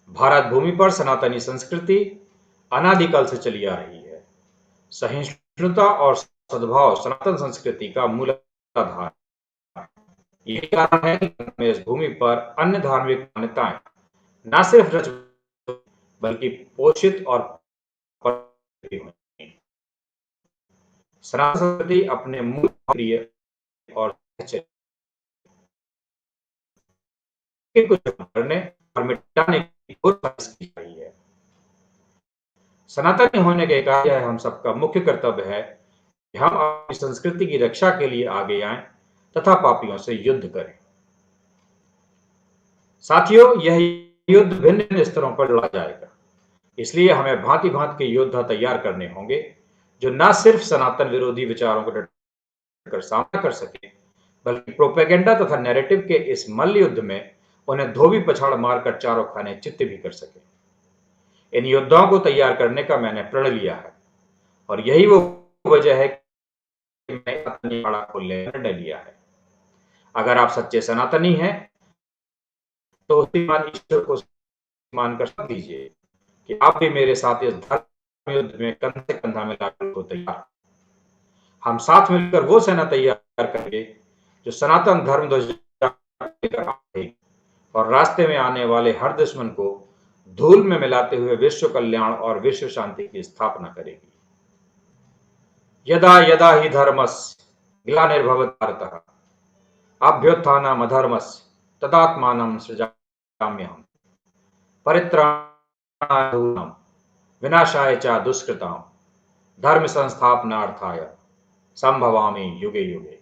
भारत भूमि पर सनातनी संस्कृति अनादिकाल से चली आ रही है। सहिष्णुता और सद्भाव सनातन संस्कृति का मूल आधार है। यही कारण है कि इस भूमि पर अन्य धार्मिक मान्यताएं न सिर्फ रच बल्कि पोषित और हुई। सनातन संस्कृति अपने मूल प्रिय और कुछ करने और मिटाने की कोशिश की रही है। सनातनी होने के कारण यह हम सबका मुख्य कर्तव्य है कि हम अपनी संस्कृति की रक्षा के लिए आगे आएं तथा पापियों से युद्ध करें। साथियों, यह युद्ध भिन्न भिन्न स्तरों पर लड़ा जाएगा, इसलिए हमें भांति भांति के योद्धा तैयार करने होंगे जो न सिर्फ सनातन विरोधी विचारों को डटकर सामना कर सके, बल्कि प्रोपेगेंडा तथा नैरेटिव के इस मल्ल युद्ध में उन्हें धोबी पछाड़ मारकर चारों खाने चित्त भी कर सके। इन योद्धाओं को तैयार करने का मैंने प्रण लिया है और यही वो वजह है कि मैंने सनातनी अखाड़ा खोलने का निर्णय लिया है। अगर आप सच्चे सनातनी हैं तो श्रीमान ईश्वर को मानकर साथ दीजिए कि आप भी मेरे साथ इस धर्म युद्ध में कंधे से कंधा मिलाकर को तैयार। हम साथ मिलकर वो सेना तैयार करेंगे जो सनातन धर्म ध्वज लेकर आएगी और रास्ते में आने वाले हर दुश्मन को धूल में मिलाते हुए विश्व कल्याण और विश्व शांति की स्थापना करेगी। यदा यदा हि धर्मस्य ग्लानिर्भवति भारतः अभ्युत्थानमधर्मस्य तदात्मानं सृजाम्यहम् परित्राणाय साधूनां विनाशाय च दुष्कृतां धर्म संस्थापनार्थाय संभवामि युगे युगे।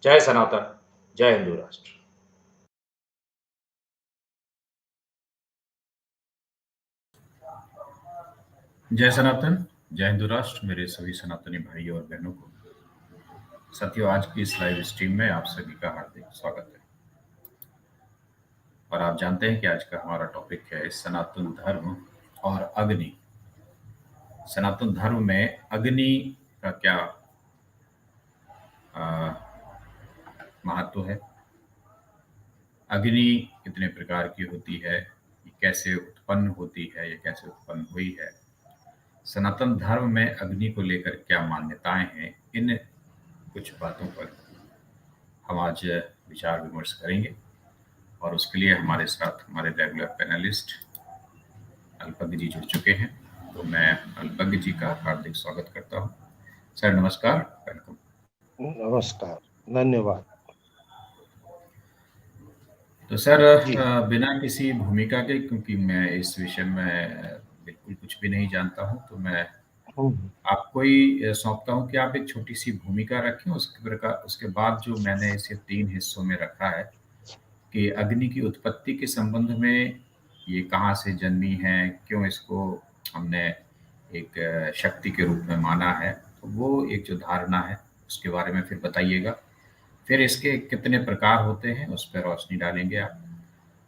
जय सनातन, जय हिंदू राष्ट्र। जय सनातन, जय हिंदू राष्ट्र। मेरे सभी सनातनी भाइयों और बहनों को साथियों, आज की इस लाइव स्ट्रीम में आप सभी का हार्दिक स्वागत है। और आप जानते हैं कि आज का हमारा टॉपिक है सनातन धर्म और अग्नि। सनातन धर्म में अग्नि का क्या महत्व है, अग्नि कितने प्रकार की होती है, ये कैसे उत्पन्न होती है, ये कैसे उत्पन्न हुई है, सनातन धर्म में अग्नि को लेकर क्या मान्यताएं हैं, इन कुछ बातों पर हम आज विचार विमर्श करेंगे। और उसके लिए हमारे साथ हमारे रेगुलर पैनलिस्ट अल्पज्ञ जी जुड़ चुके हैं, तो मैं अल्पज्ञ जी का हार्दिक स्वागत करता हूं। सर नमस्कार, वेलकम। नमस्कार, धन्यवाद। तो सर जी बिना किसी भूमिका के, क्योंकि मैं इस विषय में बिल्कुल कुछ भी नहीं जानता हूं, तो मैं हम्म, आपको ही सौंपता हूं कि आप एक छोटी सी भूमिका रखें। उसके बाद जो मैंने इसे 3 हिस्सों में रखा है कि अग्नि की उत्पत्ति के संबंध में ये कहाँ से जन्मी है, क्यों इसको हमने एक शक्ति के रूप में माना है, तो वो एक जो धारणा है उसके बारे में फिर बताइएगा। फिर इसके कितने प्रकार होते हैं उस पर रोशनी डालेंगे आप,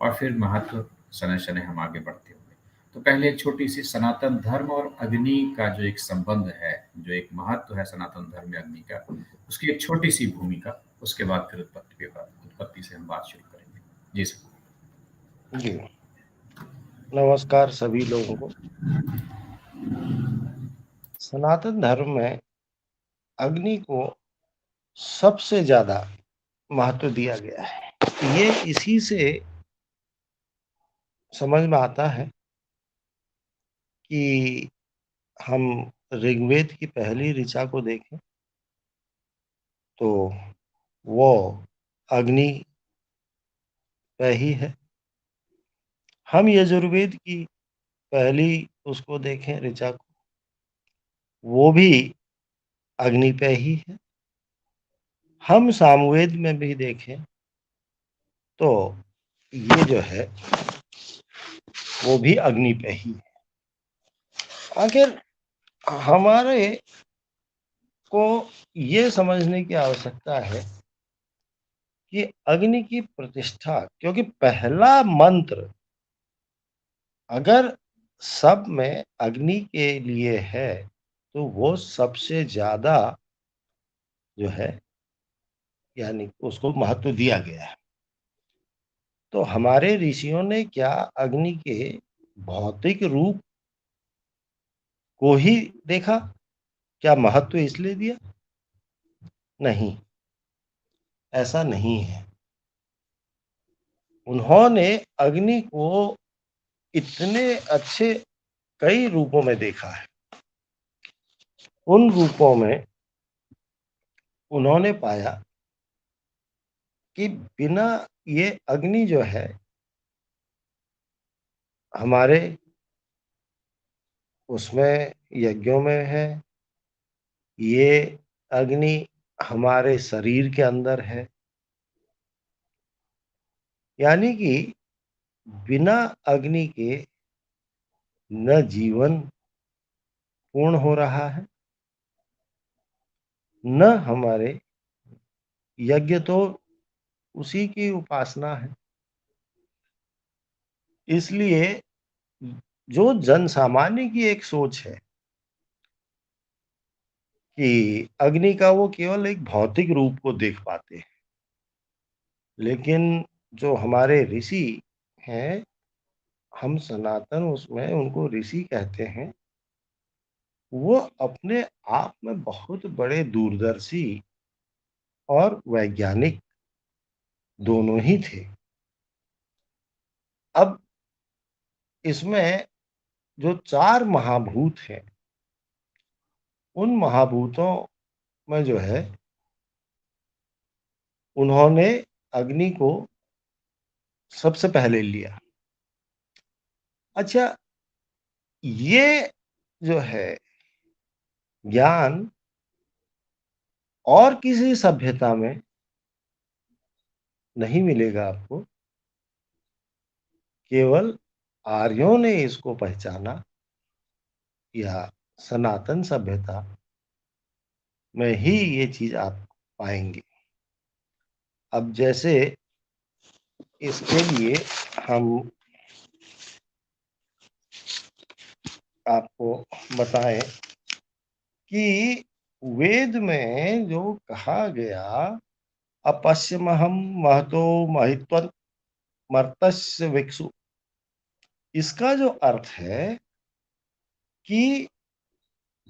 और फिर महत्व समय समय हम आगे बढ़ते होंगे। तो पहले एक छोटी सी सनातन धर्म और अग्नि का जो एक संबंध है, जो एक महत्व है सनातन धर्म में अग्नि का, उसकी एक छोटी सी भूमिका, उसके बाद फिर उत्पत्ति से हम बात शुरू करेंगे। जी सर। जी नमस्कार सभी लोगों को। सनातन धर्म में अग्नि को सबसे ज्यादा महत्व दिया गया है। ये इसी से समझ में आता है कि हम ऋग्वेद की पहली ऋचा को देखें तो वो अग्नि पे ही है। हम यजुर्वेद की पहली उसको देखें ऋचा को, वो भी अग्नि पे ही है। हम सामवेद में भी देखें तो ये जो है वो भी अग्नि पे ही है। आखिर हमारे को ये समझने की आवश्यकता है कि अग्नि की प्रतिष्ठा, क्योंकि पहला मंत्र अगर सब में अग्नि के लिए है तो वो सबसे ज्यादा जो है यानी उसको महत्व दिया गया है। तो हमारे ऋषियों ने क्या अग्नि के भौतिक रूप को ही देखा? क्या महत्व इसलिए दिया? नहीं, ऐसा नहीं है। उन्होंने अग्नि को इतने अच्छे कई रूपों में देखा है। उन रूपों में उन्होंने पाया कि बिना ये अग्नि जो है हमारे उसमें यज्ञों में है, ये अग्नि हमारे शरीर के अंदर है, यानी कि बिना अग्नि के न जीवन पूर्ण हो रहा है, न हमारे यज्ञ तो उसी की उपासना है। इसलिए जो जन सामान्य की एक सोच है कि अग्नि का वो केवल एक भौतिक रूप को देख पाते हैं, लेकिन जो हमारे ऋषि हैं, हम सनातन उसमें उनको ऋषि कहते हैं, वो अपने आप में बहुत बड़े दूरदर्शी और वैज्ञानिक दोनों ही थे। अब इसमें जो 4 महाभूत हैं, उन महाभूतों में जो है उन्होंने अग्नि को सबसे पहले लिया। अच्छा, ये जो है ज्ञान और किसी सभ्यता में नहीं मिलेगा आपको, केवल आर्यों ने इसको पहचाना या सनातन सभ्यता में ही ये चीज़ आप पाएँगे। अब जैसे इसके लिए हम आपको बताएँ कि वेद में जो कहा गया अपश्यमहं महतो महित्वं मर्तस्य विक्षु, इसका जो अर्थ है कि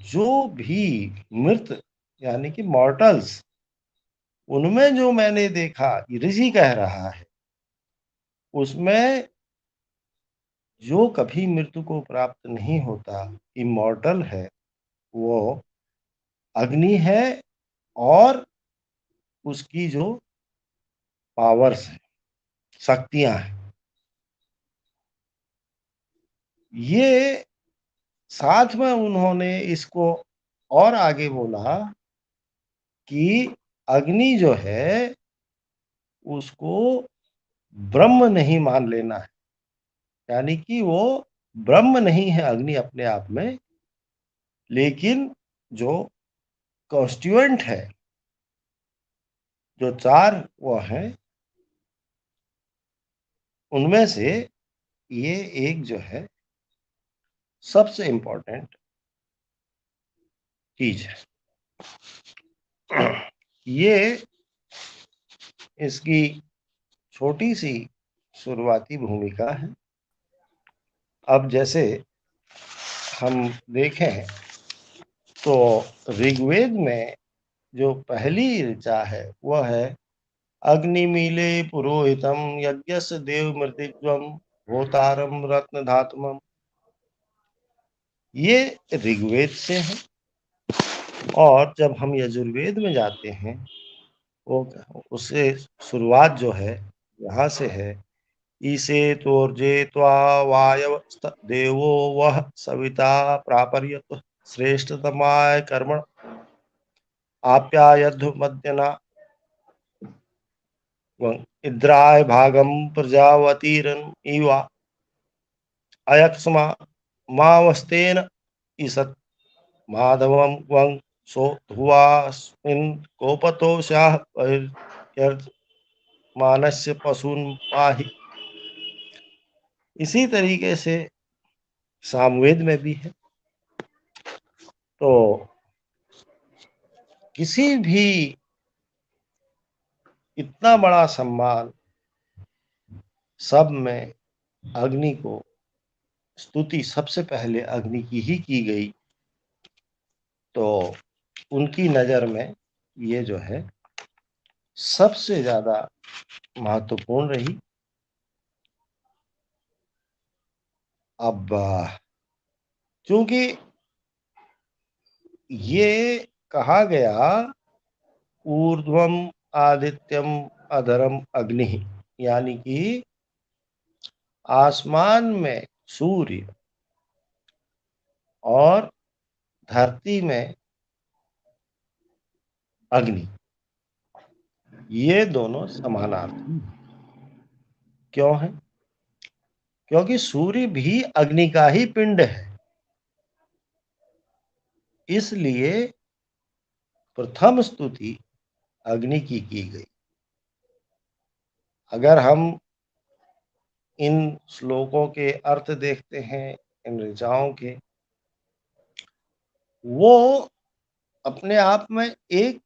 जो भी मृत यानी कि मॉर्टल्स, उनमें जो मैंने देखा, ऋषि कह रहा है, उसमें जो कभी मृत्यु को प्राप्त नहीं होता, इमॉर्टल है, वो अग्नि है और उसकी जो पावर्स हैं, शक्तियाँ हैं। ये साथ में उन्होंने इसको और आगे बोला कि अग्नि जो है उसको ब्रह्म नहीं मान लेना है, यानी कि वो ब्रह्म नहीं है अग्नि अपने आप में, लेकिन जो कॉन्स्टिट्यूएंट है, जो 4 वो हैं, उनमें से ये एक जो है सबसे इम्पोर्टेंट चीज़ है। ये इसकी छोटी-सी शुरुआती भूमिका है। अब जैसे हम देखें तो ऋग्वेद में जो पहली ऋचा है वह है अग्निमीले पुरोहितम यज्ञस्य देवमृतित्वम होतारम रत्नधातुमम। ये ऋग्वेद से है। और जब हम यजुर्वेद में जाते हैं, वो उससे शुरुआत जो है यहाँ से है, ईसे तोर्जे त्वा वायव देवो वह सविता प्रापर्यत श्रेष्ठतमाय कर्मण आप्यायध्व मध्यना इद्राय भागम प्रजावतीरन इवा अयक्ष्मा मावस्तेन ईसत् माधवम वं सो धुवास्मिन् कोपतो स्याः मानस्य पशून् पाहि। इसी तरीके से सामवेद में भी है। तो किसी भी इतना बड़ा सम्मान सब में अग्नि को स्तुति सबसे पहले अग्नि की ही की गई, तो उनकी नज़र में ये जो है सबसे ज़्यादा महत्वपूर्ण रही। अब चूँकि ये कहा गया ऊर्ध्वम आदित्यम अधरम अग्नि, यानी कि आसमान में सूर्य और धरती में अग्नि, ये दोनों समानार्थी हैं। क्यों है? क्योंकि सूर्य भी अग्नि का ही पिंड है, इसलिए प्रथम स्तुति अग्नि की गई। अगर हम इन श्लोकों के अर्थ देखते हैं, इन ऋचाओं के, वो अपने आप में एक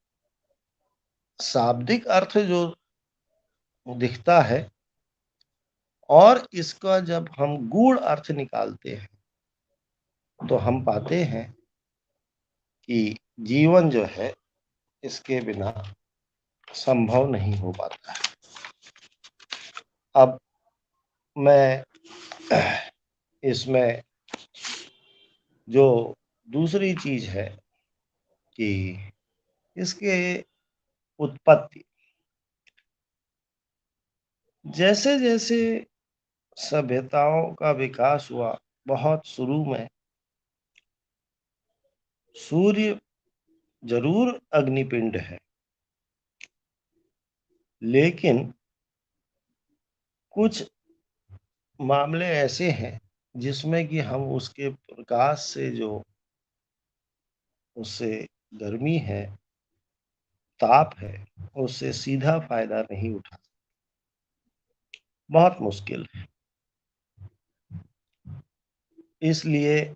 शाब्दिक अर्थ जो दिखता है, और इसका जब हम गूढ़ अर्थ निकालते हैं तो हम पाते हैं कि जीवन जो है इसके बिना संभव नहीं हो पाता है। अब मैं इसमें जो दूसरी चीज है कि इसके उत्पत्ति, जैसे जैसे सभ्यताओं का विकास हुआ, बहुत शुरू में सूर्य जरूर अग्निपिंड है, लेकिन कुछ मामले ऐसे हैं जिसमें कि हम उसके प्रकाश से जो उससे गर्मी है, ताप है, उससे सीधा फायदा नहीं उठा सकते, बहुत मुश्किल है। इसलिए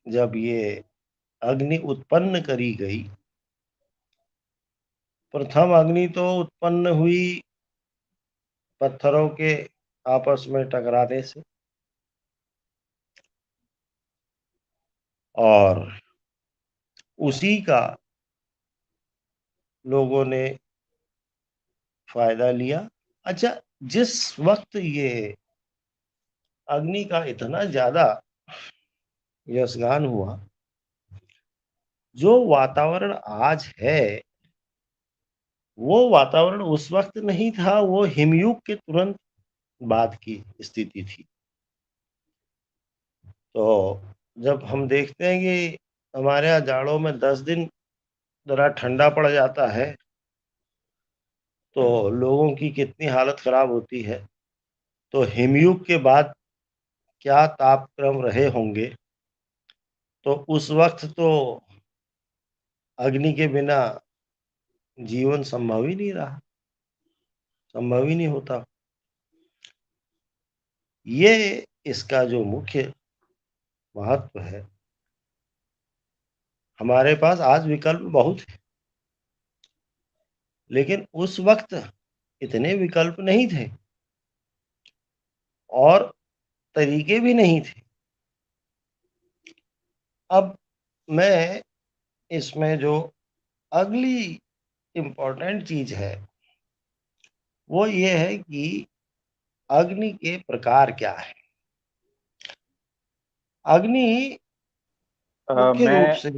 जब ये अग्नि उत्पन्न करी गई, प्रथम अग्नि तो उत्पन्न हुई पत्थरों के आपस में टकराने से, और उसी का लोगों ने फायदा लिया। अच्छा, जिस वक्त ये अग्नि का इतना ज्यादा यशगान हुआ, जो वातावरण आज है वो वातावरण उस वक्त नहीं था, वो हिमयुग के तुरंत बाद की स्थिति थी। तो जब हम देखते हैं कि हमारे यहाँ जाड़ों में 10 दिन जरा ठंडा पड़ जाता है तो लोगों की कितनी हालत खराब होती है, तो हिमयुग के बाद क्या तापक्रम रहे होंगे। तो उस वक्त तो अग्नि के बिना जीवन संभव ही नहीं रहा, संभव ही नहीं होता। ये इसका जो मुख्य महत्व है। हमारे पास आज विकल्प बहुत है, लेकिन उस वक्त इतने विकल्प नहीं थे और तरीके भी नहीं थे। अब मैं इसमें जो अगली इम्पोर्टेंट चीज है वो ये है कि अग्नि के प्रकार क्या है। अग्नि मुख्य रूप मैं से,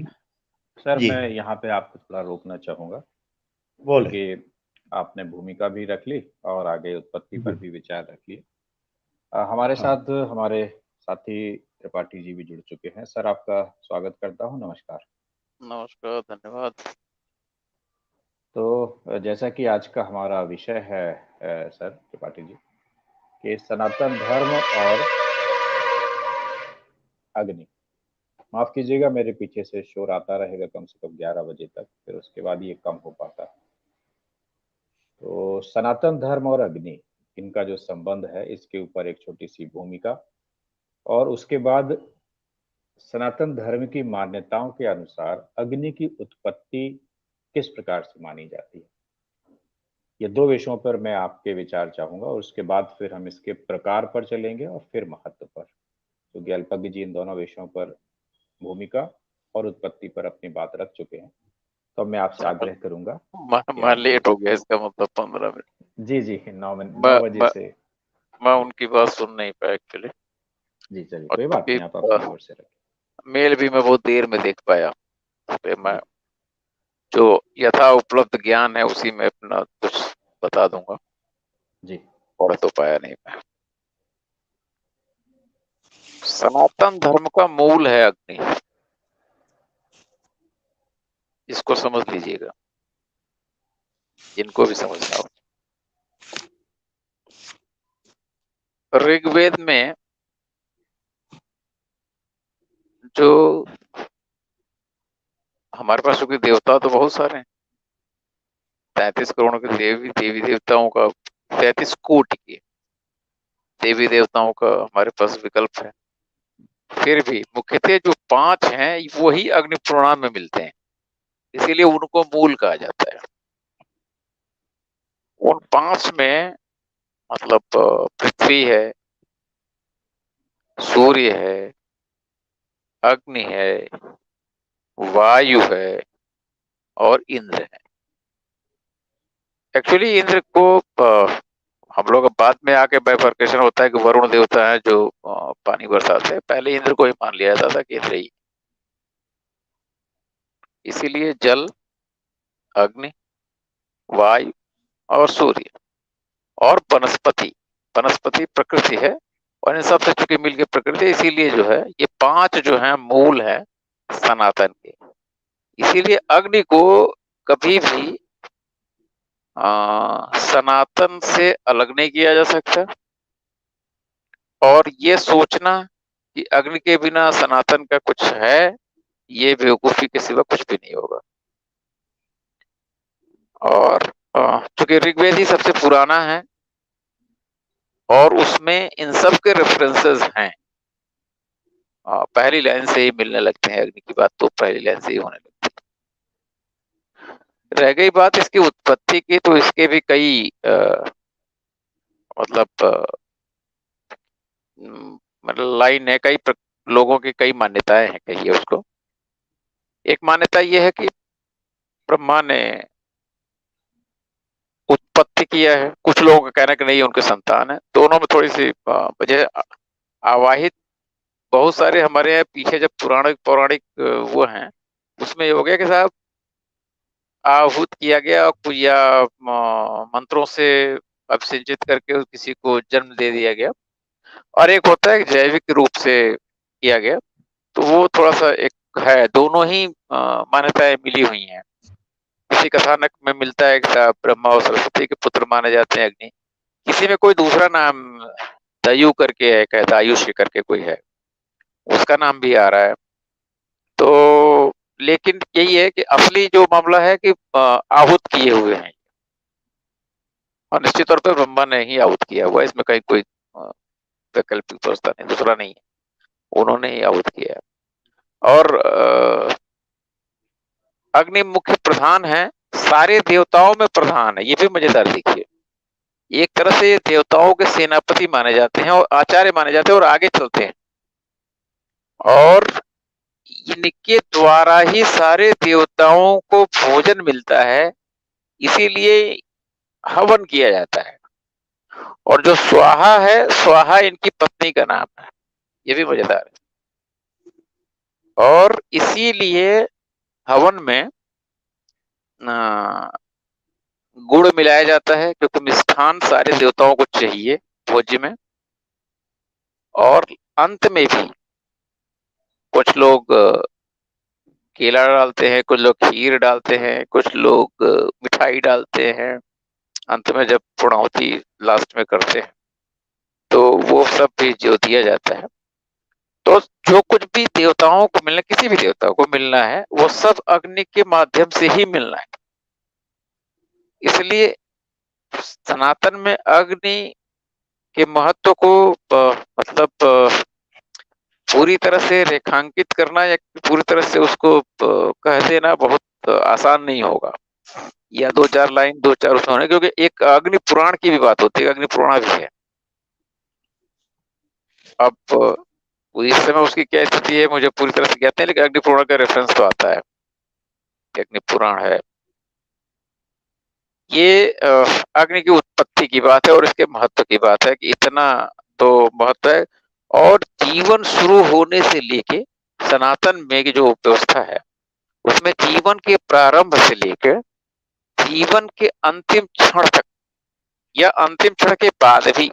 सर जी मैं यहाँ पे आपको थोड़ा रोकना चाहूंगा, बोले। क्योंकि आपने भूमिका भी रख ली और आगे उत्पत्ति पर जी, भी विचार रख लिया। हमारे हाँ, साथ हमारे साथी त्रिपाठी जी भी जुड़ चुके हैं। सर आपका स्वागत करता हूँ, नमस्कार। नमस्कार, धन्यवाद। तो जैसा कि आज का हमारा विषय है सर त्रिपाठी जी, कि सनातन धर्म और अग्नि। माफ कीजिएगा, मेरे पीछे से शोर आता रहेगा कम से कम 11 बजे तक, फिर उसके बाद ये कम हो पाता है। तो सनातन धर्म और अग्नि, इनका जो संबंध है इसके ऊपर एक छोटी सी भूमिका, और उसके बाद सनातन धर्म की मान्यताओं के अनुसार अग्नि की उत्पत्ति किस प्रकार से मानी जाती है। ये 2 विषयों पर मैं आपके विचार चाहूँगा और उसके बाद फिर हम इसके प्रकार पर चलेंगे और फिर महत्व पर, क्योंकि अल्पज्ञ जी इन दोनों विषयों पर भूमिका और उत्पत्ति पर अपनी बात रख चुके हैं। तो मैं आपसे आग्रह करूँगा कि मैं आप लेट हो गया, इसका मतलब 15 मिनट। जी, जी, 9 मैं बजे मैं से मैं उनकी बात सुन नहीं पाया एक्चुअली। जी, चलिए और कोई बात चूंकि नहीं, आप अपनी ओर से रखें। मेल भी मैं बहुत देर में देख पाया, तो मैं जी, जो यथा उपलब्ध ज्ञान है उसी में अपना कुछ बता दूंगा, जी, पढ़ तो पाया नहीं मैं। सनातन धर्म का मूल है अग्नि, इसको समझ लीजिएगा, जिनको भी समझना हो। ऋग्वेद में जो हमारे पास, क्योंकि देवता तो बहुत सारे हैं, 33 करोड़ के देवी देवताओं का, 33 कोटि के देवी देवताओं का हमारे पास विकल्प है। फिर भी मुख्यतः जो 5 हैं वही अग्नि पुराण में मिलते हैं, इसीलिए उनको मूल कहा जाता है। उन 5 में मतलब पृथ्वी है, सूर्य है, अग्नि है, वायु है और इंद्र है। एक्चुअली इंद्र को हम लोग बाद में आके बाइफर्केशन होता है कि वरुण देवता है जो पानी बरसाते हैं, पहले इंद्र को ही मान लिया जाता था कि इंद्र ही। इसीलिए जल, अग्नि, वायु और सूर्य और वनस्पति, वनस्पति प्रकृति है, और इन सब से चूंकि मिलकर प्रकृति, इसीलिए जो है ये 5 जो है मूल है सनातन के। इसीलिए अग्नि को कभी भी सनातन से अलग नहीं किया जा सकता, और ये सोचना कि अग्नि के बिना सनातन का कुछ है, ये बेवकूफी के सिवा कुछ भी नहीं होगा। और चूंकि ऋग्वेद ही सबसे पुराना है और उसमें इन सब के रेफरेंसेस हैं, पहली लाइन से ही मिलने लगते हैं, अग्नि की बात तो पहली लाइन से ही होने लगती है। रह गई बात इसकी उत्पत्ति की, तो इसके भी कई मतलब लाइन है, कई लोगों की कई मान्यताएं हैं, कहिए उसको। एक मान्यता यह है कि ब्रह्मा ने उत्पत्ति किया है, कुछ लोगों का कहना है कि नहीं, उनके संतान है। दोनों में थोड़ी सी वजह आवाहित बहुत सारे हमारे यहाँ पीछे जब पौराणिक वो हैं, उसमें ये हो गया कि साहब आहूत किया गया या मंत्रों से अभिसिंचित करके किसी को जन्म दे दिया गया, और एक होता है जैविक रूप से किया गया। तो वो थोड़ा सा एक है, दोनों ही मान्यताएं मिली हुई हैं। किसी कथानक में मिलता है कि साहब ब्रह्मा और सरस्वती के पुत्र माने जाते हैं अग्नि, किसी में कोई दूसरा नाम दयु करके है, कहता आयुष्य करके कोई है, उसका नाम भी आ रहा है। तो लेकिन यही है कि असली जो मामला है कि आहूत किए हुए हैं, और निश्चित तौर पर ब्रह्मा ने ही आहूत किया हुआ है, इसमें कहीं कोई वैकल्पिक व्यवस्था नहीं, दूसरा नहीं है, उन्होंने ही आहूत किया है। और अग्नि मुख्य प्रधान है, सारे देवताओं में प्रधान है। ये भी मजेदार देखिए, एक तरह से देवताओं के सेनापति माने जाते हैं और आचार्य माने जाते हैं और आगे चलते हैं, और इनके द्वारा ही सारे देवताओं को भोजन मिलता है, इसीलिए हवन किया जाता है। और जो स्वाहा है, स्वाहा इनकी पत्नी का नाम है, ये भी मजेदार है। और इसीलिए हवन में गुड़ मिलाया जाता है, क्योंकि मिष्ठान सारे देवताओं को चाहिए भोज्य में। और अंत में भी कुछ लोग केला डालते हैं, कुछ लोग खीर डालते हैं, कुछ लोग मिठाई डालते हैं, अंत में जब पूर्णाहुति लास्ट में करते हैं, तो वो सब भी जो दिया जाता है। तो जो कुछ भी देवताओं को मिलना, किसी भी देवता को मिलना है, वो सब अग्नि के माध्यम से ही मिलना है। इसलिए सनातन में अग्नि के महत्व को मतलब पूरी तरह से रेखांकित करना या पूरी तरह से उसको कह देना बहुत आसान नहीं होगा। या 2-4 लाइन 2-4 उसमें होने, क्योंकि एक अग्नि पुराण की भी बात होती है, अग्नि पुराण भी है। अब इस समय उसकी क्या स्थिति है मुझे पूरी तरह से ज्ञात नहीं, लेकिन अग्नि पुराण का रेफरेंस तो आता है कि अग्नि पुराण है। ये अग्नि की उत्पत्ति की बात है और इसके महत्व की बात है कि इतना तो महत्व है। और जीवन शुरू होने से लेके सनातन में की जो व्यवस्था है उसमें जीवन के प्रारंभ से लेकर जीवन के अंतिम क्षण तक या अंतिम क्षण के बाद भी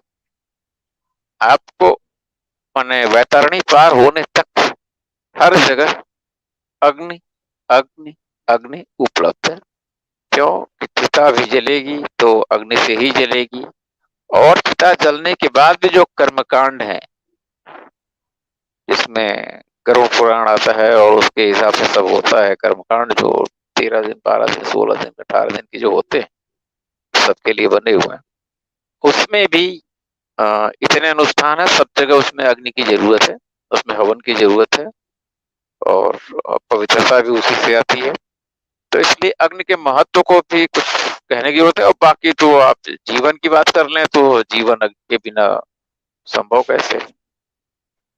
आपको माने वैतरणी पार होने तक हर जगह अग्नि अग्नि अग्नि उपलब्ध है। क्यों कि चिता भी जलेगी तो अग्नि से ही जलेगी, और चिता जलने के बाद भी जो कर्मकांड है इसमें गर्भ पुराण आता है और उसके हिसाब से सब होता है कर्मकांड, जो 13 दिन 12 दिन 16 दिन 18 दिन की जो होते हैं सबके लिए बने हुए हैं। उसमें भी इतने अनुष्ठान है, सब जगह उसमें अग्नि की जरूरत है, उसमें हवन की जरूरत है और पवित्रता भी उसी से आती है। तो इसलिए अग्नि के महत्व को भी कुछ कहने की जरूरत है। और बाकी तो आप जीवन की बात कर लें तो जीवन अग्नि के बिना संभव कैसे,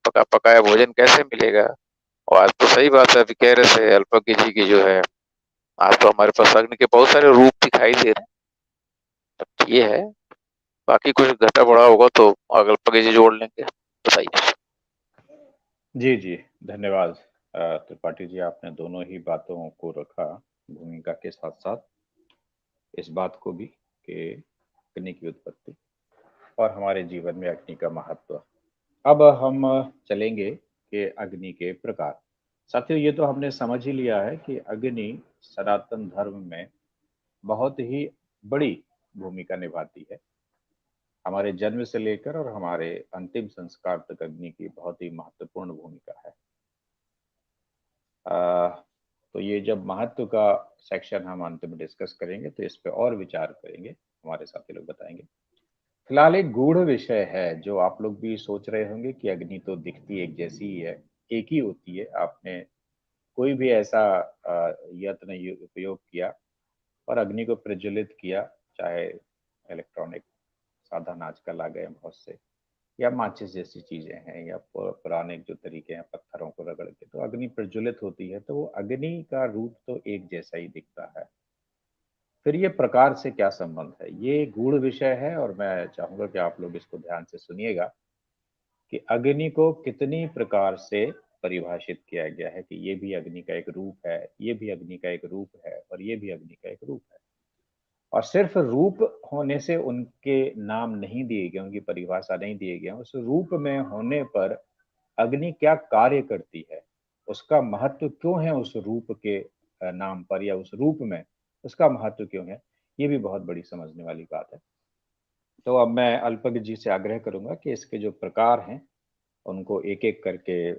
पका पकाया भोजन कैसे मिलेगा। और आज तो सही बात है, अभी कह रहे थे अल्पज्ञ जी की जो है, आज तो हमारे पास अग्नि के बहुत सारे रूप दिखाई दे रहे हैं। ये है, बाकी कुछ घटा बढ़ा होगा तो अल्पज्ञ जी जोड़ लेंगे। बताइए। जी जी, धन्यवाद त्रिपाठी जी, आपने दोनों ही बातों को रखा, भूमिका के साथ साथ इस बात को भी कि अग्नि की उत्पत्ति और हमारे जीवन में अग्नि का महत्व। अब हम चलेंगे कि अग्नि के प्रकार। साथियों, ये तो हमने समझ ही लिया है कि अग्नि सनातन धर्म में बहुत ही बड़ी भूमिका निभाती है। हमारे जन्म से लेकर और हमारे अंतिम संस्कार तक अग्नि की बहुत ही महत्वपूर्ण भूमिका है। तो ये जब महत्व का सेक्शन हम अंत में डिस्कस करेंगे तो इस पे और विचार करेंगे, हमारे साथी लोग बताएंगे। फिलहाल एक गूढ़ विषय है जो आप लोग भी सोच रहे होंगे कि अग्नि तो दिखती एक जैसी ही है, एक ही होती है। आपने कोई भी ऐसा यत्न उपयोग किया और अग्नि को प्रज्वलित किया, चाहे इलेक्ट्रॉनिक साधन आजकल आ गए हैं बहुत से, या माचिस जैसी चीजें हैं, या पुराने जो तरीके हैं पत्थरों को रगड़ के तो अग्नि प्रज्वलित होती है, तो वो अग्नि का रूप तो एक जैसा ही दिखता है। फिर ये प्रकार से क्या संबंध है, ये गूढ़ विषय है और मैं चाहूंगा कि आप लोग इसको ध्यान से सुनिएगा कि अग्नि को कितनी प्रकार से परिभाषित किया गया है कि ये भी अग्नि का एक रूप है, ये भी अग्नि का एक रूप है और ये भी अग्नि का एक रूप है। और सिर्फ रूप होने से उनके नाम नहीं दिए गए, उनकी परिभाषा नहीं दिए गए, उस रूप में होने पर अग्नि क्या कार्य करती है, उसका महत्व क्यों है उस रूप के नाम पर, या उस रूप में उसका महत्व क्यों है, ये भी बहुत बड़ी समझने वाली बात है। तो अब मैं अल्पज्ञ जी से आग्रह करूंगा कि इसके जो प्रकार हैं उनको एक एक करके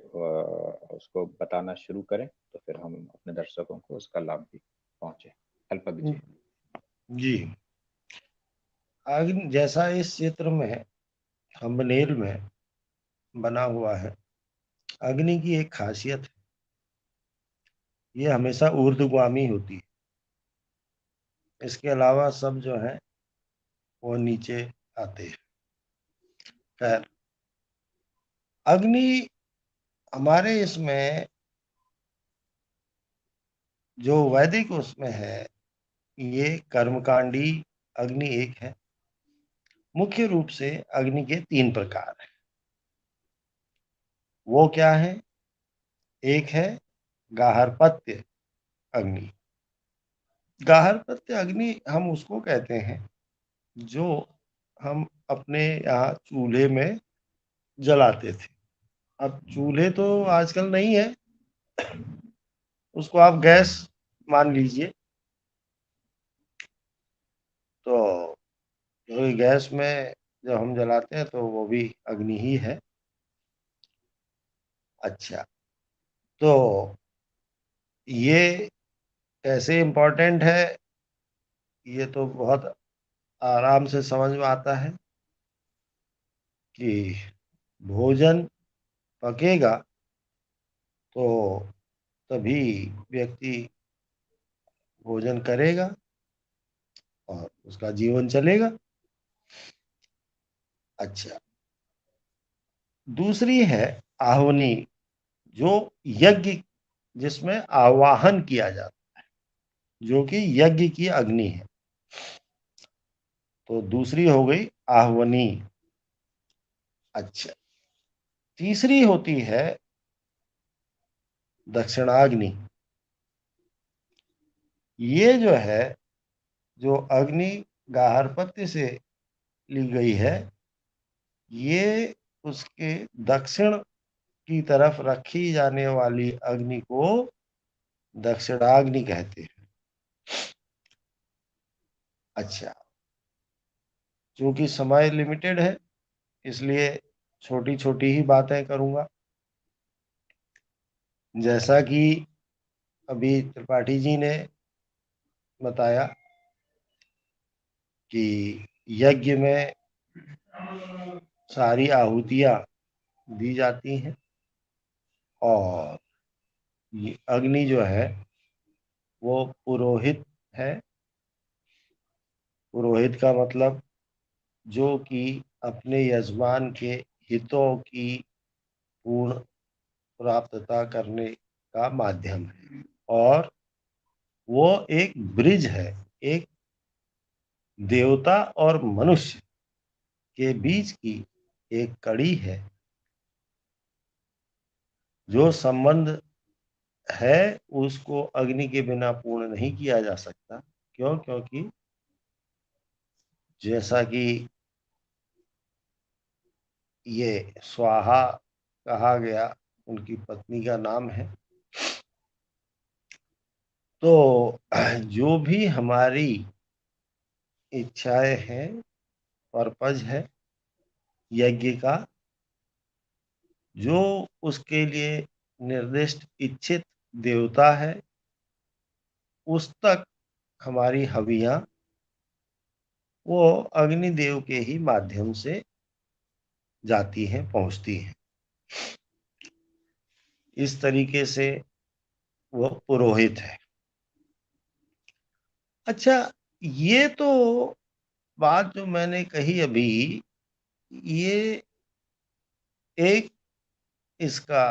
उसको बताना शुरू करें, तो फिर हम अपने दर्शकों को उसका लाभ भी पहुंचे। अल्पज्ञ जी। जी, अग्नि जैसा इस चित्र में थंबनेल में बना हुआ है, अग्नि की एक खासियत है, ये हमेशा ऊर्ध्वगामी होती है। इसके अलावा सब जो है वो नीचे आते हैं। खैर, अग्नि हमारे इसमें जो वैदिक उसमें है, ये कर्मकांडी अग्नि एक है। मुख्य रूप से अग्नि के 3 प्रकार हैं। वो क्या है? एक है गार्हपत्य अग्नि। गार्हपत्य अग्नि हम उसको कहते हैं जो हम अपने यहाँ चूल्हे में जलाते थे। अब चूल्हे तो आजकल नहीं है, उसको आप गैस मान लीजिए। तो गैस में जब हम जलाते हैं तो वो भी अग्नि ही है। अच्छा, तो ये कैसे इम्पोर्टेंट है, ये तो बहुत आराम से समझ में आता है कि भोजन पकेगा तो तभी व्यक्ति भोजन करेगा। उसका जीवन चलेगा। अच्छा, दूसरी है आह्वनी, जो यज्ञ, जिसमें आवाहन किया जाता है, जो कि यज्ञ की अग्नि है। तो दूसरी हो गई आह्वनी। अच्छा, तीसरी होती है दक्षिणाग्नि। ये जो है, जो अग्नि गाहरपत्य से ली गई है, ये उसके दक्षिण की तरफ रखी जाने वाली अग्नि को दक्षिणाग्नि कहते हैं। अच्छा, क्योंकि समय लिमिटेड है, इसलिए छोटी छोटी ही बातें करूंगा। जैसा कि अभी त्रिपाठी जी ने बताया कि यज्ञ में सारी आहुतियां दी जाती हैं, और ये अग्नि जो है वो पुरोहित है। पुरोहित का मतलब जो कि अपने यजमान के हितों की पूर्ण प्राप्तता करने का माध्यम है, और वो एक ब्रिज है, एक देवता और मनुष्य के बीच की एक कड़ी है। जो संबंध है उसको अग्नि के बिना पूर्ण नहीं किया जा सकता। क्यों? क्योंकि जैसा कि ये स्वाहा कहा गया, उनकी पत्नी का नाम है। तो जो भी हमारी इच्छाएं हैं, पर्पज है यज्ञ का, जो उसके लिए निर्दिष्ट इच्छित देवता है, उस तक हमारी हवियां वो अग्निदेव के ही माध्यम से जाती हैं, पहुंचती हैं। इस तरीके से वो पुरोहित है। अच्छा, ये तो बात जो मैंने कही अभी, ये एक इसका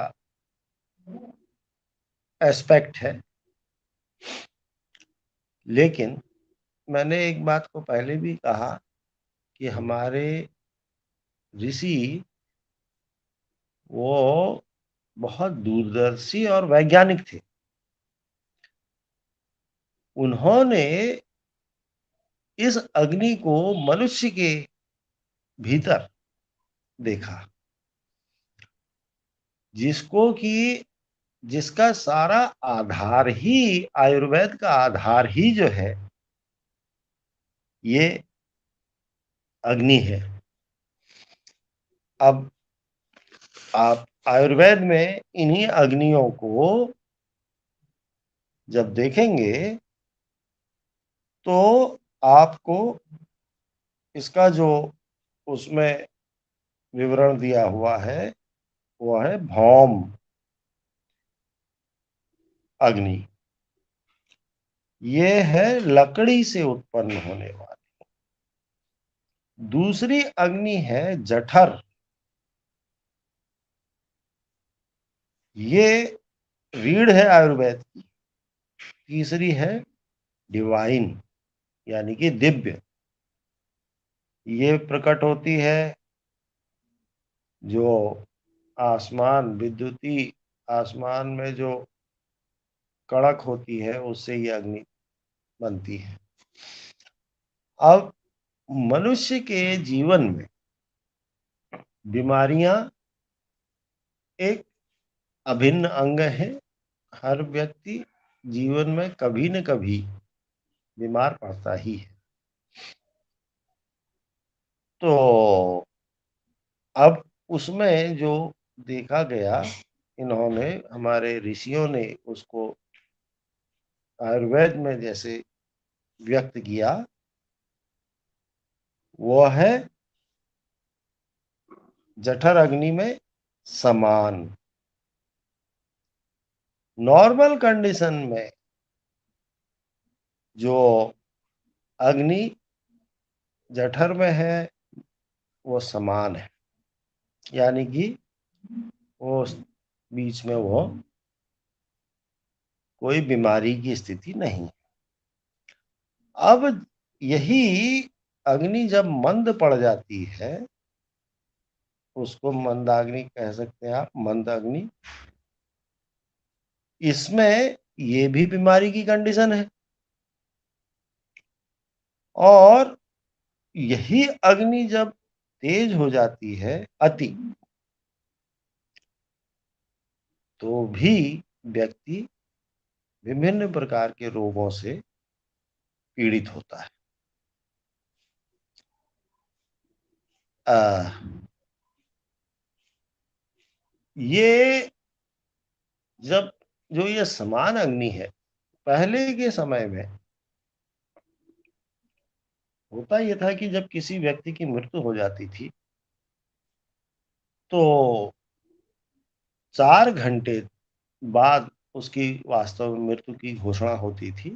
एस्पेक्ट है। लेकिन मैंने एक बात को पहले भी कहा कि हमारे ऋषि वो बहुत दूरदर्शी और वैज्ञानिक थे। उन्होंने इस अग्नि को मनुष्य के भीतर देखा, जिसका सारा आधार ही, आयुर्वेद का आधार ही जो है, ये अग्नि है। अब आप आयुर्वेद में इन्हीं अग्नियों को जब देखेंगे तो आपको इसका जो उसमें विवरण दिया हुआ है वो है भौम अग्नि। ये है लकड़ी से उत्पन्न होने वाली। दूसरी अग्नि है जठर। ये रीढ़ है आयुर्वेद की। तीसरी है डिवाइन, यानी कि दिव्य। ये प्रकट होती है जो आसमान, विद्युतीय आसमान में जो कड़क होती है, उससे ये अग्नि बनती है। अब मनुष्य के जीवन में बीमारियां एक अभिन्न अंग है। हर व्यक्ति जीवन में कभी न कभी बीमार पड़ता ही है। तो अब उसमें जो देखा गया, इन्होंने, हमारे ऋषियों ने उसको आयुर्वेद में जैसे व्यक्त किया, वो है जठर अग्नि में समान। नॉर्मल कंडीशन में जो अग्नि जठर में है वो समान है, यानी कि वो बीच में वो कोई बीमारी की स्थिति नहीं। अब यही अग्नि जब मंद पड़ जाती है, उसको मंदाग्नि कह सकते हैं आप, मंद अग्नि, इसमें ये भी बीमारी की कंडीशन है। और यही अग्नि जब तेज हो जाती है अति, तो भी व्यक्ति विभिन्न प्रकार के रोगों से पीड़ित होता है। ये जब जो ये समान अग्नि है, पहले के समय में होता ये था कि जब किसी व्यक्ति की मृत्यु हो जाती थी तो 4 घंटे बाद उसकी वास्तव में मृत्यु की घोषणा होती थी।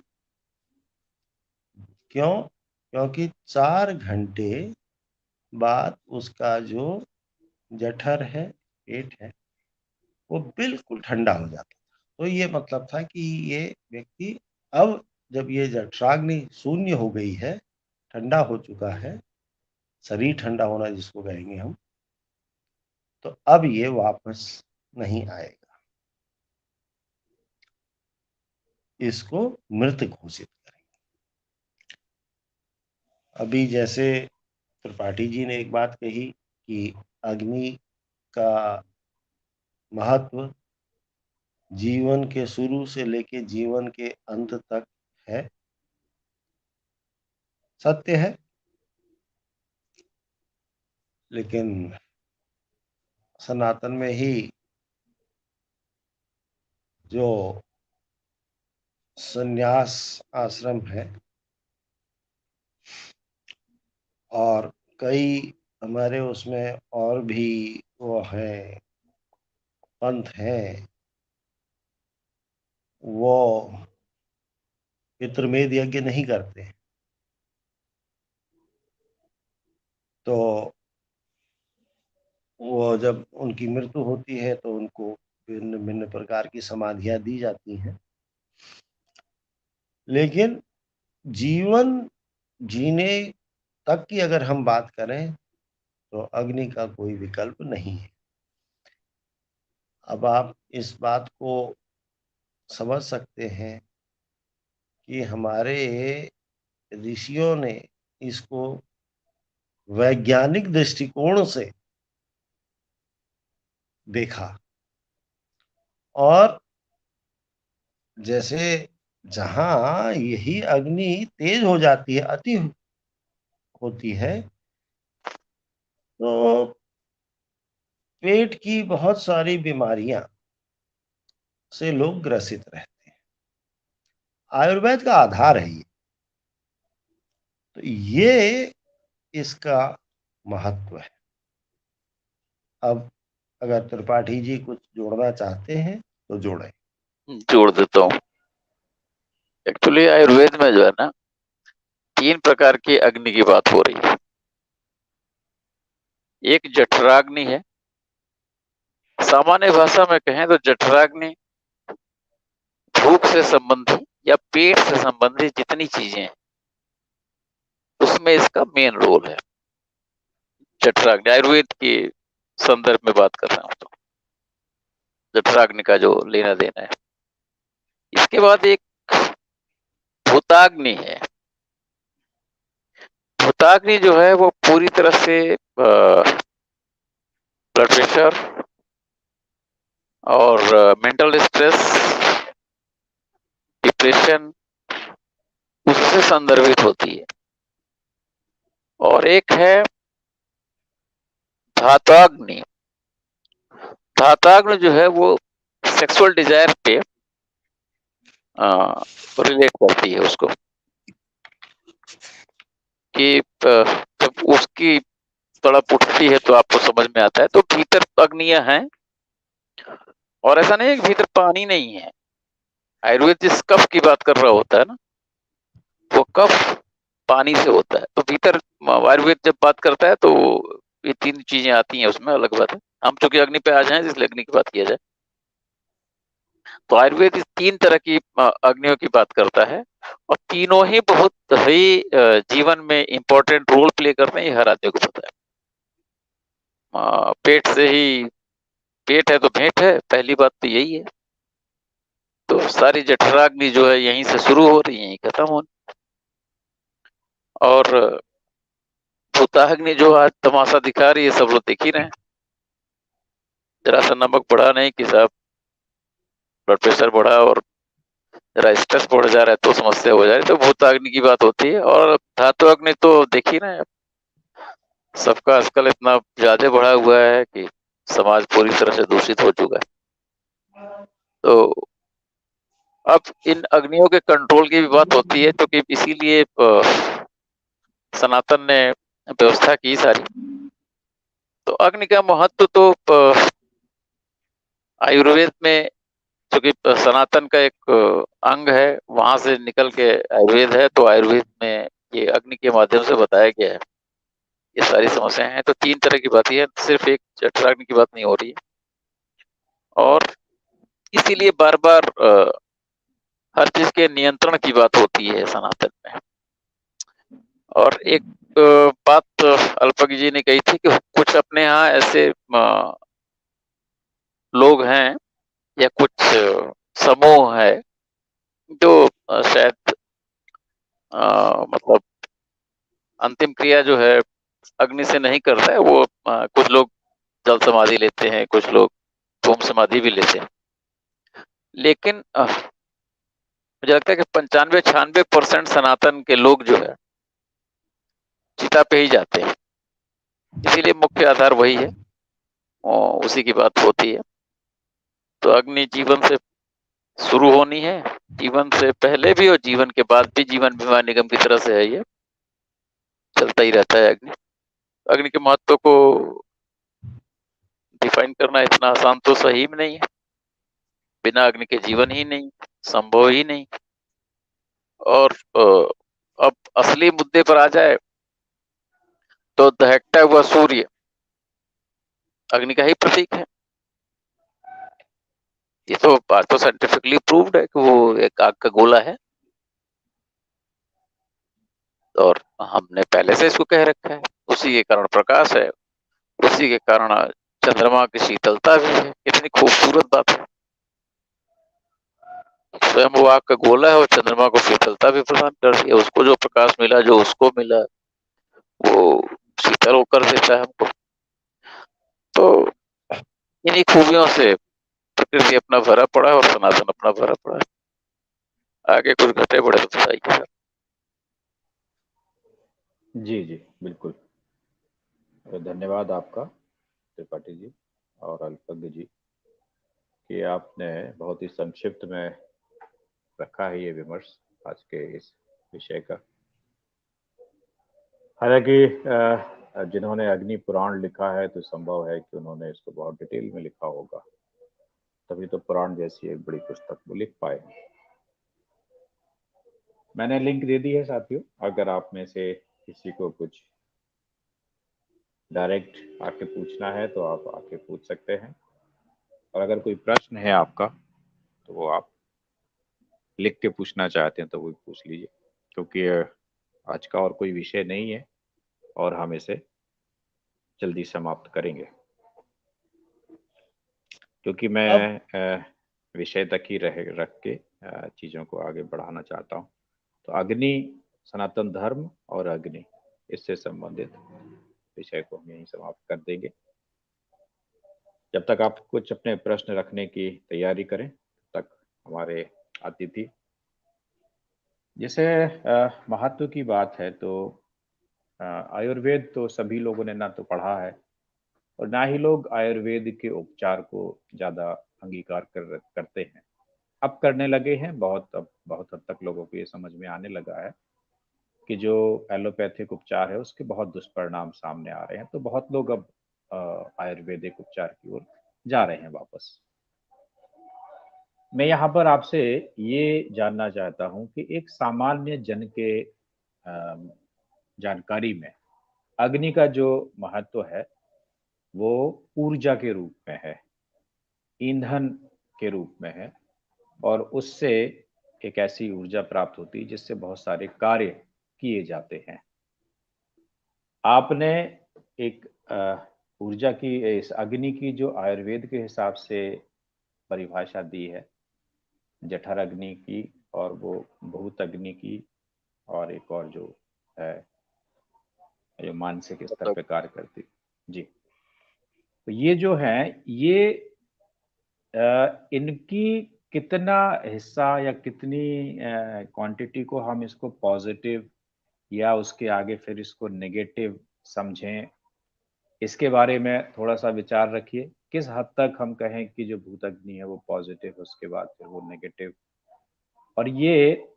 क्यों? क्योंकि 4 घंटे बाद उसका जो जठर है, पेट है, वो बिल्कुल ठंडा हो जाता था। तो ये मतलब था कि ये व्यक्ति अब जब ये जठराग्नि शून्य हो गई है, ठंडा हो चुका है, शरीर ठंडा होना जिसको कहेंगे हम, तो अब ये वापस नहीं आएगा, इसको मृत घोषित करेंगे। अभी जैसे त्रिपाठी जी ने एक बात कही कि अग्नि का महत्व जीवन के शुरू से लेके जीवन के अंत तक है, सत्य है। लेकिन सनातन में ही जो संन्यास आश्रम है और कई हमारे उसमें और भी वो हैं, पंथ हैं, वो पितृमेध यज्ञ नहीं करते। तो वो जब उनकी मृत्यु होती है तो उनको भिन्न भिन्न प्रकार की समाधियां दी जाती हैं। लेकिन जीवन जीने तक की अगर हम बात करें तो अग्नि का कोई विकल्प नहीं है। अब आप इस बात को समझ सकते हैं कि हमारे ऋषियों ने इसको वैज्ञानिक दृष्टिकोण से देखा। और जैसे जहां यही अग्नि तेज हो जाती है, अति होती है, तो पेट की बहुत सारी बीमारियां से लोग ग्रसित रहते हैं। आयुर्वेद का आधार है ये। तो ये इसका महत्व है। अब अगर त्रिपाठी जी कुछ जोड़ना चाहते हैं तो जोड़ें। जोड़ देता हूँ। एक्चुअली आयुर्वेद में जो है ना 3 प्रकार की अग्नि की बात हो रही है। एक जठराग्नि है। सामान्य भाषा में कहें तो जठराग्नि भूख से संबंधित या पेट से संबंधित जितनी चीजें हैं उसमें इसका मेन रोल है। जठराग्नि आयुर्वेद के संदर्भ में बात कर रहा हूं तो जठराग्नि का जो लेना देना है। इसके बाद एक भूताग्नि है। भूताग्नि जो है वो पूरी तरह से ब्लड प्रेशर और मेंटल स्ट्रेस, डिप्रेशन उससे संदर्भित होती है। और एक है धाताग्नि। धाताग्नि जो है वो सेक्सुअल डिजायर पे रिलेट करती है उसको कि जब उसकी तड़प उठती है तो आपको समझ में आता है। तो भीतर अग्नियां हैं और ऐसा नहीं है कि भीतर पानी नहीं है। आयुर्वेद जिस कफ की बात कर रहा होता है ना, वो कफ पानी से होता है। तो भीतर आयुर्वेद जब बात करता है तो ये 3 चीज़ें आती हैं उसमें, अलग बात है। हम चूँकि अग्नि पे आ जाएँ इसलिए अग्नि की बात किया जाए। तो आयुर्वेद इस 3 तरह की अग्नियों की बात करता है और तीनों ही बहुत ही जीवन में इम्पोर्टेंट रोल प्ले करते हैं, ये हर आदमी को पता है। पेट से ही पेट है तो भेंट है, पहली बात तो यही है। तो सारी जठराग्नि जो है यहीं से शुरू हो रही है, यहीं खत्म हो रही है। और भूताग्नि जो आज तमाशा दिखा रही है, सब लोग देख ही रहे हैं। जरा सा नमक बढ़ा नहीं कि साहब ब्लड प्रेशर बढ़ा और जरा स्ट्रेस बढ़ जा रहा है तो समस्या हो जा रही है, तो भूताग्नि की बात होती है। और धातु अग्नि तो देख ही रहे हैं, सबका आजकल इतना ज्यादा बढ़ा हुआ है कि समाज पूरी तरह से दूषित हो चुका है। तो अब इन अग्नियों के कंट्रोल की भी बात होती है, तो कि इसीलिए सनातन ने व्यवस्था की सारी। तो अग्नि का महत्व तो आयुर्वेद में, क्योंकि सनातन का एक अंग है, वहां से निकल के आयुर्वेद है, तो आयुर्वेद में ये अग्नि के माध्यम से बताया गया है ये सारी समस्याएं हैं। तो 3 तरह की बात है, सिर्फ एक जठराग्नि की बात नहीं हो रही है। और इसीलिए बार बार हर चीज के नियंत्रण की बात होती है सनातन में। और एक बात अल्पज्ञ जी ने कही थी कि कुछ अपने यहाँ ऐसे लोग हैं या कुछ समूह है जो शायद मतलब अंतिम क्रिया जो है अग्नि से नहीं करता है। वो कुछ लोग जल समाधि लेते हैं, कुछ लोग धूम समाधि भी लेते हैं। लेकिन मुझे लगता है कि 95-96% सनातन के लोग जो है चिता पे ही जाते हैं, इसीलिए मुख्य आधार वही है और उसी की बात होती है। तो अग्नि जीवन से शुरू होनी है, जीवन से पहले भी और जीवन के बाद भी। जीवन बीमा निगम की तरह से है, ये चलता ही रहता है अग्नि। अग्नि के महत्व को डिफाइन करना इतना आसान तो सही में नहीं है। बिना अग्नि के जीवन ही नहीं, संभव ही नहीं। और अब असली मुद्दे पर आ जाए तो दहकता हुआ सूर्य अग्नि का ही प्रतीक है। ये तो बात तो साइंटिफिकली प्रूव्ड है कि वो एक आग का गोला है, और हमने पहले से इसको कह रखा है। उसी के कारण प्रकाश है, उसी के कारण चंद्रमा की शीतलता भी है। कितनी खूबसूरत बात है। स्वयं वो आग का गोला है और चंद्रमा को शीतलता भी प्रदान कर रही है। उसको जो प्रकाश मिला, जो उसको मिला, वो शीतल होकर देता है हमको। तो इन्हीं खूबियों से प्रकृति अपना भरा पड़ा है और सनातन अपना भरा पड़ा है। आगे कुछ घटे बढ़े तो बताइए सर। जी, जी, बिल्कुल। धन्यवाद आपका त्रिपाठी जी और अल्पज्ञ जी कि आपने बहुत ही संक्षिप्त में रखा है ये विमर्श आज के इस विषय का। हालांकि जिन्होंने अग्नि पुराण लिखा है तो संभव है कि उन्होंने इसको बहुत डिटेल में लिखा होगा, तभी तो पुराण जैसी एक बड़ी पुस्तक वो लिख पाए। मैंने लिंक दे दी है साथियों, अगर आप में से किसी को कुछ डायरेक्ट आके पूछना है तो आप आके पूछ सकते हैं, और अगर कोई प्रश्न है आपका तो वो आप लिख के पूछना चाहते हैं तो वो पूछ लीजिए, क्योंकि आज का और कोई विषय नहीं है और हम इसे जल्दी समाप्त करेंगे, क्योंकि मैं विषय तक ही रख के चीज़ों को आगे बढ़ाना चाहता हूँ। तो अग्नि, सनातन धर्म और अग्नि, इससे संबंधित विषय को हम यहीं समाप्त कर देंगे। जब तक आप कुछ अपने प्रश्न रखने की तैयारी करें, तब तक हमारे अतिथि, जैसे महत्व की बात है तो आयुर्वेद तो सभी लोगों ने ना तो पढ़ा है और ना ही लोग आयुर्वेद के उपचार को ज़्यादा अंगीकार करते हैं। अब करने लगे हैं बहुत, अब बहुत हद तक लोगों को ये समझ में आने लगा है कि जो एलोपैथिक उपचार है उसके बहुत दुष्परिणाम सामने आ रहे हैं। तो बहुत लोग अब आयुर्वेदिक उपचार की ओर जा रहे हैं वापस। मैं यहाँ पर आपसे ये जानना चाहता हूँ कि एक सामान्य जन के जानकारी में अग्नि का जो महत्व है वो ऊर्जा के रूप में है, ईंधन के रूप में है, और उससे एक ऐसी ऊर्जा प्राप्त होती है जिससे बहुत सारे कार्य किए जाते हैं। आपने एक ऊर्जा की, इस अग्नि की जो आयुर्वेद के हिसाब से परिभाषा दी है, जठर अग्नि की और वो भूत अग्नि की, और एक और जो है जो मानसिक स्तर पे कार्य करती जी। तो ये जो है ये इनकी कितना हिस्सा या कितनी क्वांटिटी को हम इसको पॉजिटिव या उसके आगे फिर इसको नेगेटिव समझें, इसके बारे में थोड़ा सा विचार रखिए। किस हद तक हम कहें कि जो भूत अग्नि है वो पॉजिटिव, उसके बाद फिर वो नेगेटिव, और ये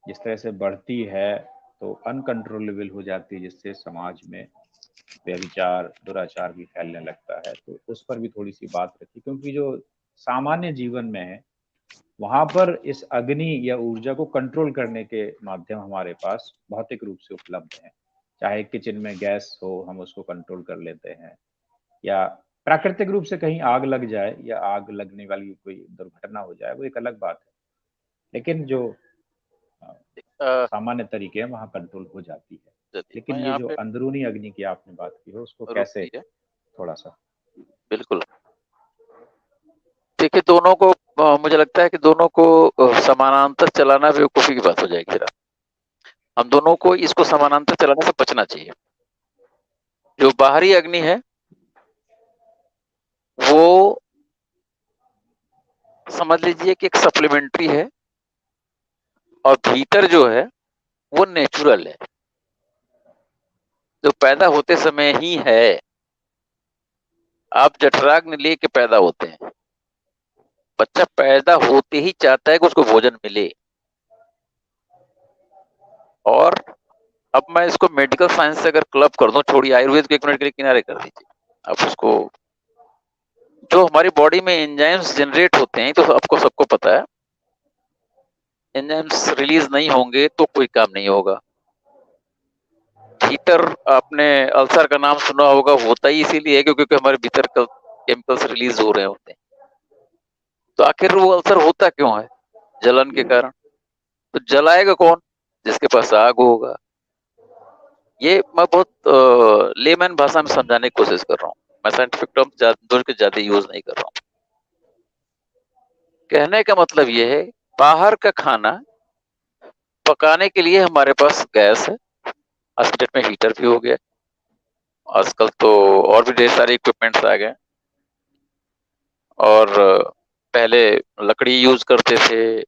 जिस तरह से बढ़ती है तो अनकंट्रोलेबल हो जाती है, जिससे समाज में व्यभिचार, दुराचार भी फैलने लगता है। तो उस पर भी थोड़ी सी बात रखी, क्योंकि जो सामान्य जीवन में है वहां पर इस अग्नि या ऊर्जा को कंट्रोल करने के माध्यम हमारे पास भौतिक रूप से उपलब्ध हैं। चाहे किचन में गैस हो, हम उसको कंट्रोल कर लेते हैं, या प्राकृतिक रूप से कहीं आग लग जाए या आग लगने वाली कोई दुर्घटना हो जाए, वो एक अलग बात है। लेकिन जो सामान्य तरीके हैं वहां कंट्रोल हो जाती है। लेकिन ये जो अंदरूनी अग्नि की आपने बात की है उसको कैसे थोड़ा सा। बिल्कुल, देखिए दोनों को मुझे लगता है कि दोनों को समानांतर चलाना बेवकूफी की बात हो जाएगी। जरा हम दोनों को इसको समानांतर चलाने से बचना चाहिए। जो बाहरी अग्नि है वो समझ लीजिए कि एक सप्लीमेंट्री है, और भीतर जो है वो नेचुरल है, जो पैदा होते समय ही है। आप जठराग्नि लेके पैदा होते हैं, बच्चा पैदा होते ही चाहता है कि उसको भोजन मिले। और अब मैं इसको मेडिकल साइंस से अगर क्लब कर दूं, छोड़िए आयुर्वेद को 1 मिनट के लिए किनारे कर दीजिए, आप उसको, जो हमारी बॉडी में एंजाइम्स जनरेट होते हैं तो आपको सबको पता है, एंजाइम्स रिलीज नहीं होंगे तो कोई काम नहीं होगा। भीतर आपने अल्सर का नाम सुना होगा, होता ही इसीलिए है क्योंकि हमारे भीतर केमिकल्स रिलीज हो रहे होते हैं। तो आखिर वो अल्सर होता क्यों है? जलन के कारण। तो जलाएगा कौन? जिसके पास आग होगा। ये मैं बहुत लेमैन भाषा में समझाने की कोशिश कर रहा हूँ, मैं साइंटिफिक टर्म ज्यादा यूज नहीं कर रहा हूँ। कहने का मतलब ये है, बाहर का खाना पकाने के लिए हमारे पास गैस है, आज के डेट में हीटर भी हो गया, आजकल तो और भी ढेर सारे इक्विपमेंट्स आ गए। और पहले लकड़ी यूज करते थे,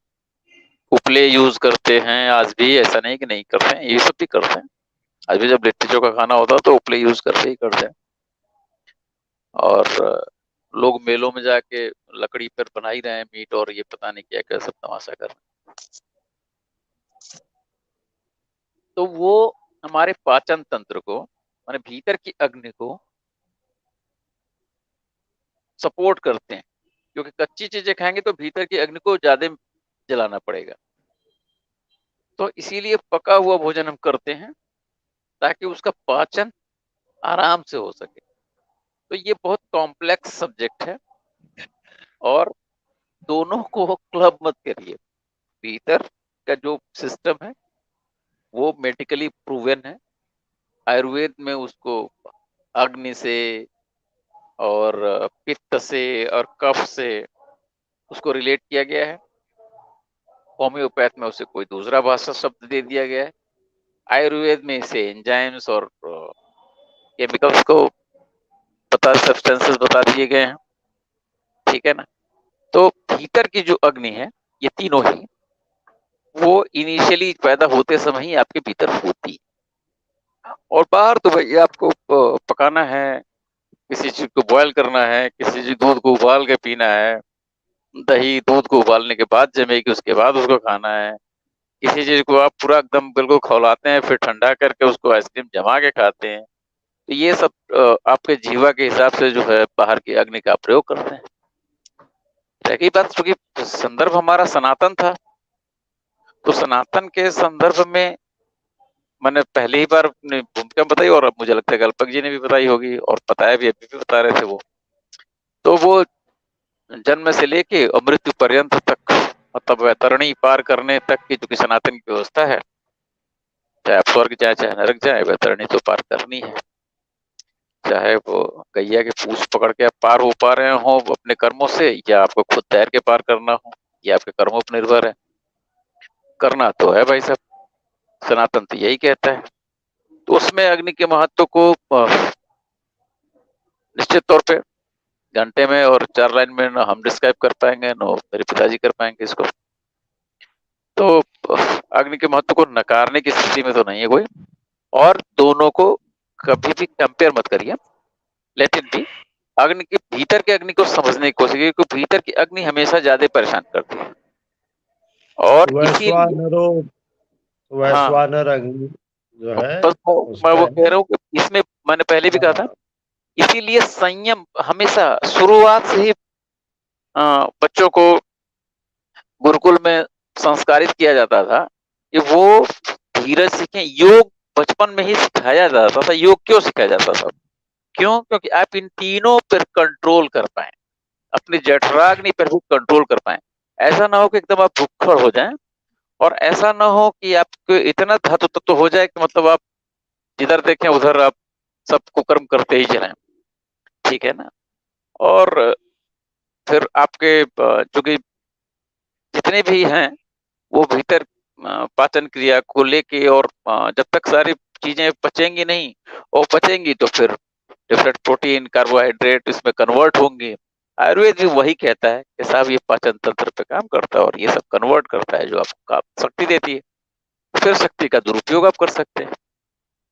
उपले यूज करते हैं, आज भी, ऐसा नहीं कि नहीं करते हैं, ये सब भी करते हैं। आज भी जब लिट्टी चोखा खाना होता है तो उपले यूज करते ही करते हैं। और लोग मेलों में जाके लकड़ी पर बना ही रहे हैं मीट, और ये पता नहीं क्या क्या सब तमाशा कर रहे हैं। तो वो हमारे पाचन तंत्र को, माने भीतर की अग्नि को सपोर्ट करते हैं, क्योंकि कच्ची चीजें खाएंगे तो भीतर की अग्नि को ज्यादा जलाना पड़ेगा। तो इसीलिए पका हुआ भोजन हम करते हैं ताकि उसका पाचन आराम से हो सके। तो ये बहुत कॉम्प्लेक्स सब्जेक्ट है, और दोनों को क्लब मत करिए। भीतर का जो सिस्टम है वो मेडिकली प्रूवन है, आयुर्वेद में उसको अग्नि से और पित्त से और कफ से उसको रिलेट किया गया है। होम्योपैथ में उसे कोई दूसरा भाषा शब्द दे दिया गया है। आयुर्वेद में इसे एंजाइम्स और केमिकल्स को सब्सटेंसेस बता दिए गए हैं, ठीक है ना। तो भीतर की जो अग्नि है, ये तीनों ही वो इनिशियली पैदा होते समय ही आपके भीतर होती है। और बाहर तो भैया आपको पकाना है, किसी चीज को बॉयल करना है, किसी चीज दूध को उबाल के पीना है, दही दूध को उबालने के बाद जमेगी, उसके बाद उसको खाना है। किसी चीज को आप पूरा एकदम बिल्कुल खौलाते हैं, फिर ठंडा करके उसको आइसक्रीम जमा के खाते हैं। तो ये सब आपके जीवा के हिसाब से जो है बाहर की अग्नि का प्रयोग करते हैं। रही बात, चूंकि संदर्भ हमारा सनातन था, तो सनातन के संदर्भ में मैंने पहली ही बार अपनी भूमिका बताई और अब मुझे लगता है कल्पक जी ने भी बताई होगी और बताया भी, अभी भी बता रहे थे वो। तो वो जन्म से लेके और मृत्यु पर्यंत तक, मतलब वैतरणी पार करने तक की जो कि सनातन की व्यवस्था है, चाहे आप स्वर्ग जाए चाहे नरक जाए, वैतरणी तो पार करनी है। चाहे वो गैया के पूंछ पकड़ के आप पार हो पा रहे हो अपने कर्मों से, या आपको खुद तैर के पार करना हो, ये आपके कर्मों पर निर्भर है। करना तो है भाई साहब, सनातन तो यही कहता है। तो उसमें अग्नि के महत्व को निश्चित तौर पे घंटे में और 4 लाइन में ना हम डिस्क्राइब कर पाएंगे, ना मेरे पिताजी कर पाएंगे इसको। तो अग्नि के महत्व को नकारने की स्थिति में तो नहीं है कोई, और दोनों को कभी भी कंपेयर मत करिए। लेकिन भी अग्नि के भीतर के अग्नि को समझने की कोशिश कीजिए, क्योंकि भीतर की अग्नि हमेशा ज्यादा परेशान करती है। और इसीलिए हाँ, वैश्वानर अग्नि जो है बस मैं वो कह उसमें रहा हूँ कि इसमें मैंने पहले भी कहा था, इसीलिए संयम हमेशा शुरुआत से ही बच्चों को गुरुकुल में संस्कारित किया जाता था कि वो धीरज सीखें। योग बचपन में ही सिखाया जाता था। योग क्यों सिखाया जाता था? क्यों? क्योंकि आप इन तीनों पर कंट्रोल कर पाए, अपनी जठराग्नि पर भी कंट्रोल कर पाए। ऐसा ना हो कि एकदम आप भुक्खड़ हो जाएं, और ऐसा ना हो कि आपको इतना धातु तत्व हो जाए कि मतलब आप जिधर देखें उधर आप सब कुकर्म करते ही चलें। ठीक है ना? और फिर आपके जो कि जितने भी हैं वो भीतर पाचन क्रिया को लेके, और जब तक सारी चीजें पचेंगी नहीं, और पचेंगी तो फिर डिफरेंट प्रोटीन कार्बोहाइड्रेट इसमें कन्वर्ट होंगे। आयुर्वेद भी वही कहता है कि साहब ये पाचन तंत्र पे काम करता है और ये सब कन्वर्ट करता है, जो आपको शक्ति देती है। फिर शक्ति का दुरुपयोग आप कर सकते हैं।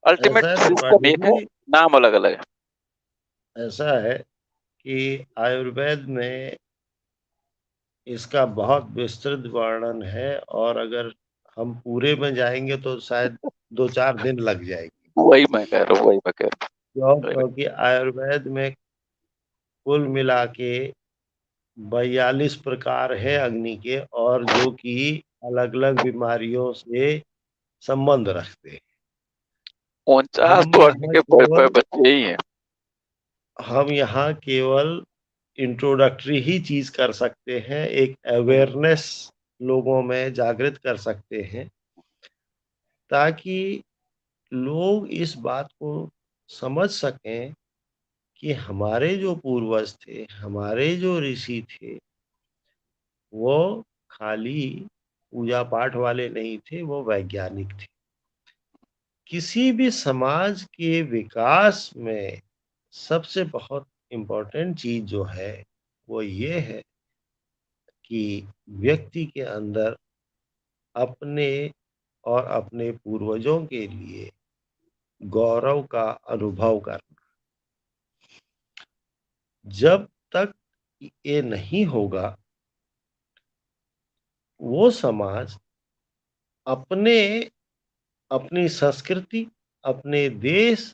अल्टीमेट ऐसा है सिस्टम त्रिपाठी एक है, जी, नाम अलग अलग है। ऐसा है कि आयुर्वेद में इसका बहुत विस्तृत वर्णन है, और अगर हम पूरे में जाएंगे तो शायद 2-4 दिन लग जाएंगे। वही मैं कह रहा हूँ, वही मैं कह रहा हूँ। क्योंकि आयुर्वेद में कुल मिला के 42 प्रकार है अग्नि के, और जो कि अलग-अलग बीमारियों से संबंध रखते हैं। 49 हम तो अग्नि यहाँ के केवल बच्चे ही हैं। हम यहाँ केवल इंट्रोडक्टरी ही चीज़ कर सकते हैं, एक अवेयरनेस लोगों में जागृत कर सकते हैं, ताकि लोग इस बात को समझ सकें कि हमारे जो पूर्वज थे, हमारे जो ऋषि थे, वो खाली पूजा-पाठ वाले नहीं थे, वो वैज्ञानिक थे। किसी भी समाज के विकास में सबसे बहुत इम्पोर्टेंट चीज़ जो है, वो ये है कि व्यक्ति के अंदर अपने और अपने पूर्वजों के लिए गौरव का अनुभव करना। जब तक ये नहीं होगा, वो समाज अपने अपनी संस्कृति, अपने देश,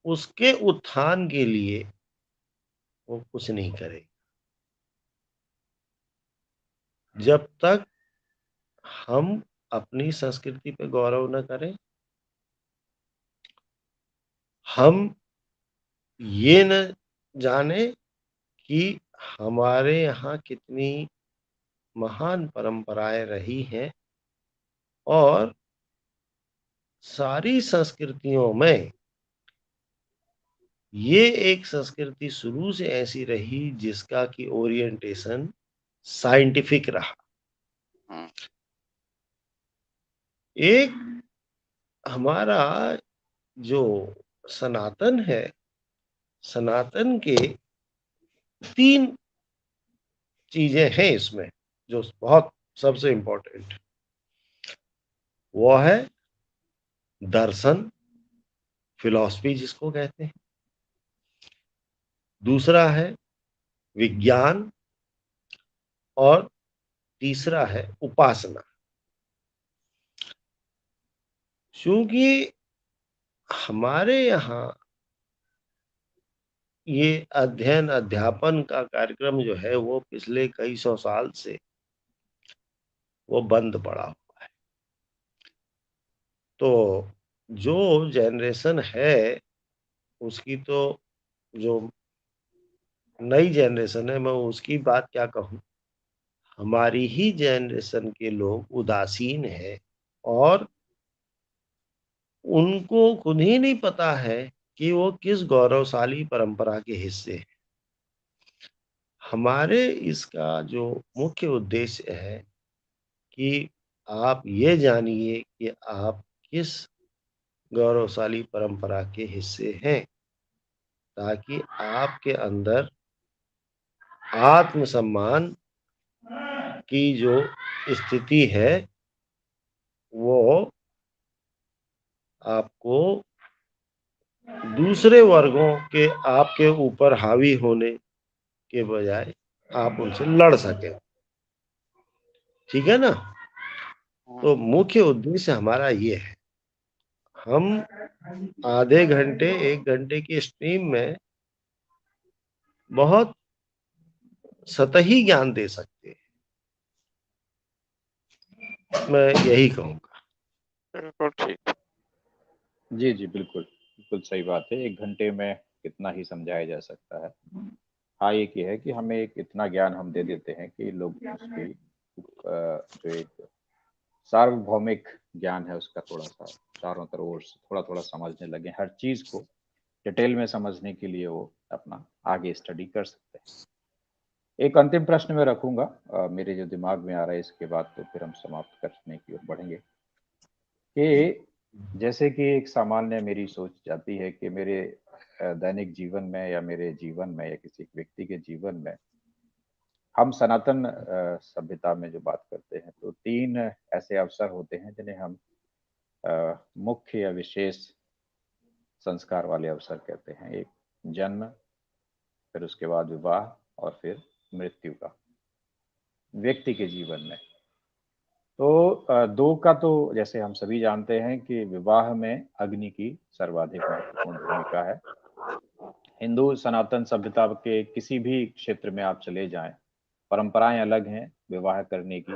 उसके उत्थान के लिए वो कुछ नहीं करेगा। जब तक हम अपनी संस्कृति पे गौरव न करें, हम ये न जाने कि हमारे यहाँ कितनी महान परंपराएं रही हैं, और सारी संस्कृतियों में ये एक संस्कृति शुरू से ऐसी रही जिसका कि ओरिएंटेशन साइंटिफिक रहा। हम्म, एक हमारा जो सनातन है, सनातन के 3 चीजें हैं इसमें जो बहुत सबसे इम्पोर्टेंट, वो है दर्शन, फिलॉसफी जिसको कहते हैं। दूसरा है विज्ञान, और तीसरा है उपासना। चूँकि हमारे यहाँ ये अध्ययन अध्यापन का कार्यक्रम जो है वो पिछले कई सौ साल से वो बंद पड़ा हुआ है। तो जो जनरेशन है, उसकी तो जो नई जनरेशन है, मैं उसकी बात क्या कहूँ? हमारी ही जनरेशन के लोग उदासीन हैं और उनको खुद ही नहीं पता है कि वो किस गौरवशाली परंपरा के हिस्से हैं। हमारे इसका जो मुख्य उद्देश्य है कि आप ये जानिए कि आप किस गौरवशाली परंपरा के हिस्से हैं, ताकि आपके अंदर आत्मसम्मान की जो स्थिति है, वो आपको दूसरे वर्गों के आपके ऊपर हावी होने के बजाय आप उनसे लड़ सकें। ठीक है ना? तो मुख्य उद्देश्य हमारा ये है। हम आधे घंटे, 1 घंटे की स्ट्रीम में बहुत सतही ज्ञान दे सकते हैं। मैं यही कहूँगा। बिल्कुल ठीक। जी, जी, बिल्कुल। बिल्कुल सही बात है। 1 घंटे में कितना ही समझाया जा सकता है। हाँ, एक ये है कि हमें एक इतना ज्ञान हम दे देते हैं कि लोग उसकी जो एक सार्वभौमिक ज्ञान है उसका थोड़ा-सा चारों तरफ थोड़ा-थोड़ा समझने लगे। हर चीज़ को डिटेल में समझने के लिए वो अपना आगे स्टडी कर सकते हैं। एक अंतिम प्रश्न मैं रखूँगा मेरे जो दिमाग में आ रहा है, इसके बाद तो फिर हम समाप्त करने की ओर बढ़ेंगे कि जैसे कि एक सामान्य मेरी सोच जाती है कि मेरे दैनिक जीवन में या मेरे जीवन में या किसी व्यक्ति के जीवन में हम सनातन सभ्यता में जो बात करते हैं तो 3 ऐसे अवसर होते हैं जिन्हें हम मुख्य या विशेष संस्कार वाले अवसर कहते हैं। एक जन्म, फिर उसके बाद विवाह और फिर मृत्यु का व्यक्ति के जीवन में। तो 2 का तो जैसे हम सभी जानते हैं कि विवाह में अग्नि की सर्वाधिक महत्वपूर्ण भूमिका है। हिंदू सनातन सभ्यता के किसी भी क्षेत्र में आप चले जाएं, परंपराएं अलग हैं विवाह करने की,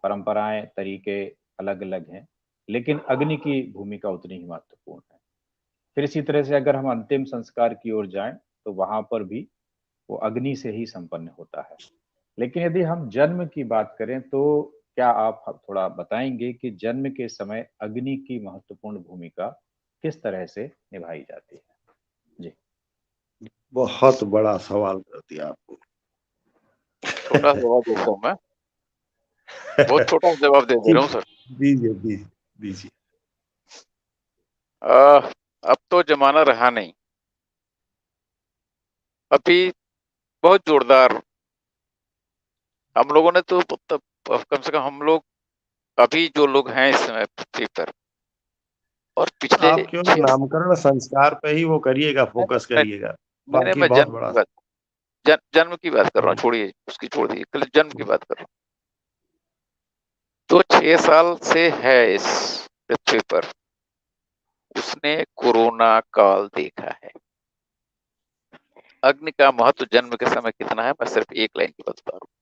परंपराएं तरीके अलग-अलग हैं, लेकिन अग्नि की भूमिका उतनी ही महत्वपूर्ण है। फिर इसी तरह से अगर हम अंतिम संस्कार की ओर जाएं, तो वहां पर भी वो अग्नि से ही संपन्न होता है। लेकिन यदि हम जन्म की बात करें तो क्या आप थोड़ा बताएंगे कि जन्म के समय अग्नि की महत्वपूर्ण भूमिका किस तरह से निभाई जाती है? जी। बहुत बड़ा सवाल कर दिया आपने। छोटा जवाब देता हूँ मैं। बहुत छोटा जवाब दे दे रहा हूँ सर। दीजिए। दीजिए। अब तो जमाना रहा नहीं। अभी बहुत जोरदार हम लोगों ने तो कम से कम हम लोग अभी जो लोग हैं इस समय पृथ्वी पर और पिछले आप क्यों नामकरण संस्कार पे ही वो करिएगा, फोकस करिएगा। नहीं, बाकी मैं बहुत बड़ा जन्म की बात कर रहा हूँ, छोड़िए उसकी छोड़ दीजिए, कल जन्म की बात कर रहा हूँ। तो 6 साल से है इस पृथ्वी पर, उसने कोरोना काल देखा है। अग्नि का महत्व जन्म के समय कितना है, मैं सिर्फ एक लाइन की बात बता रहा हूँ।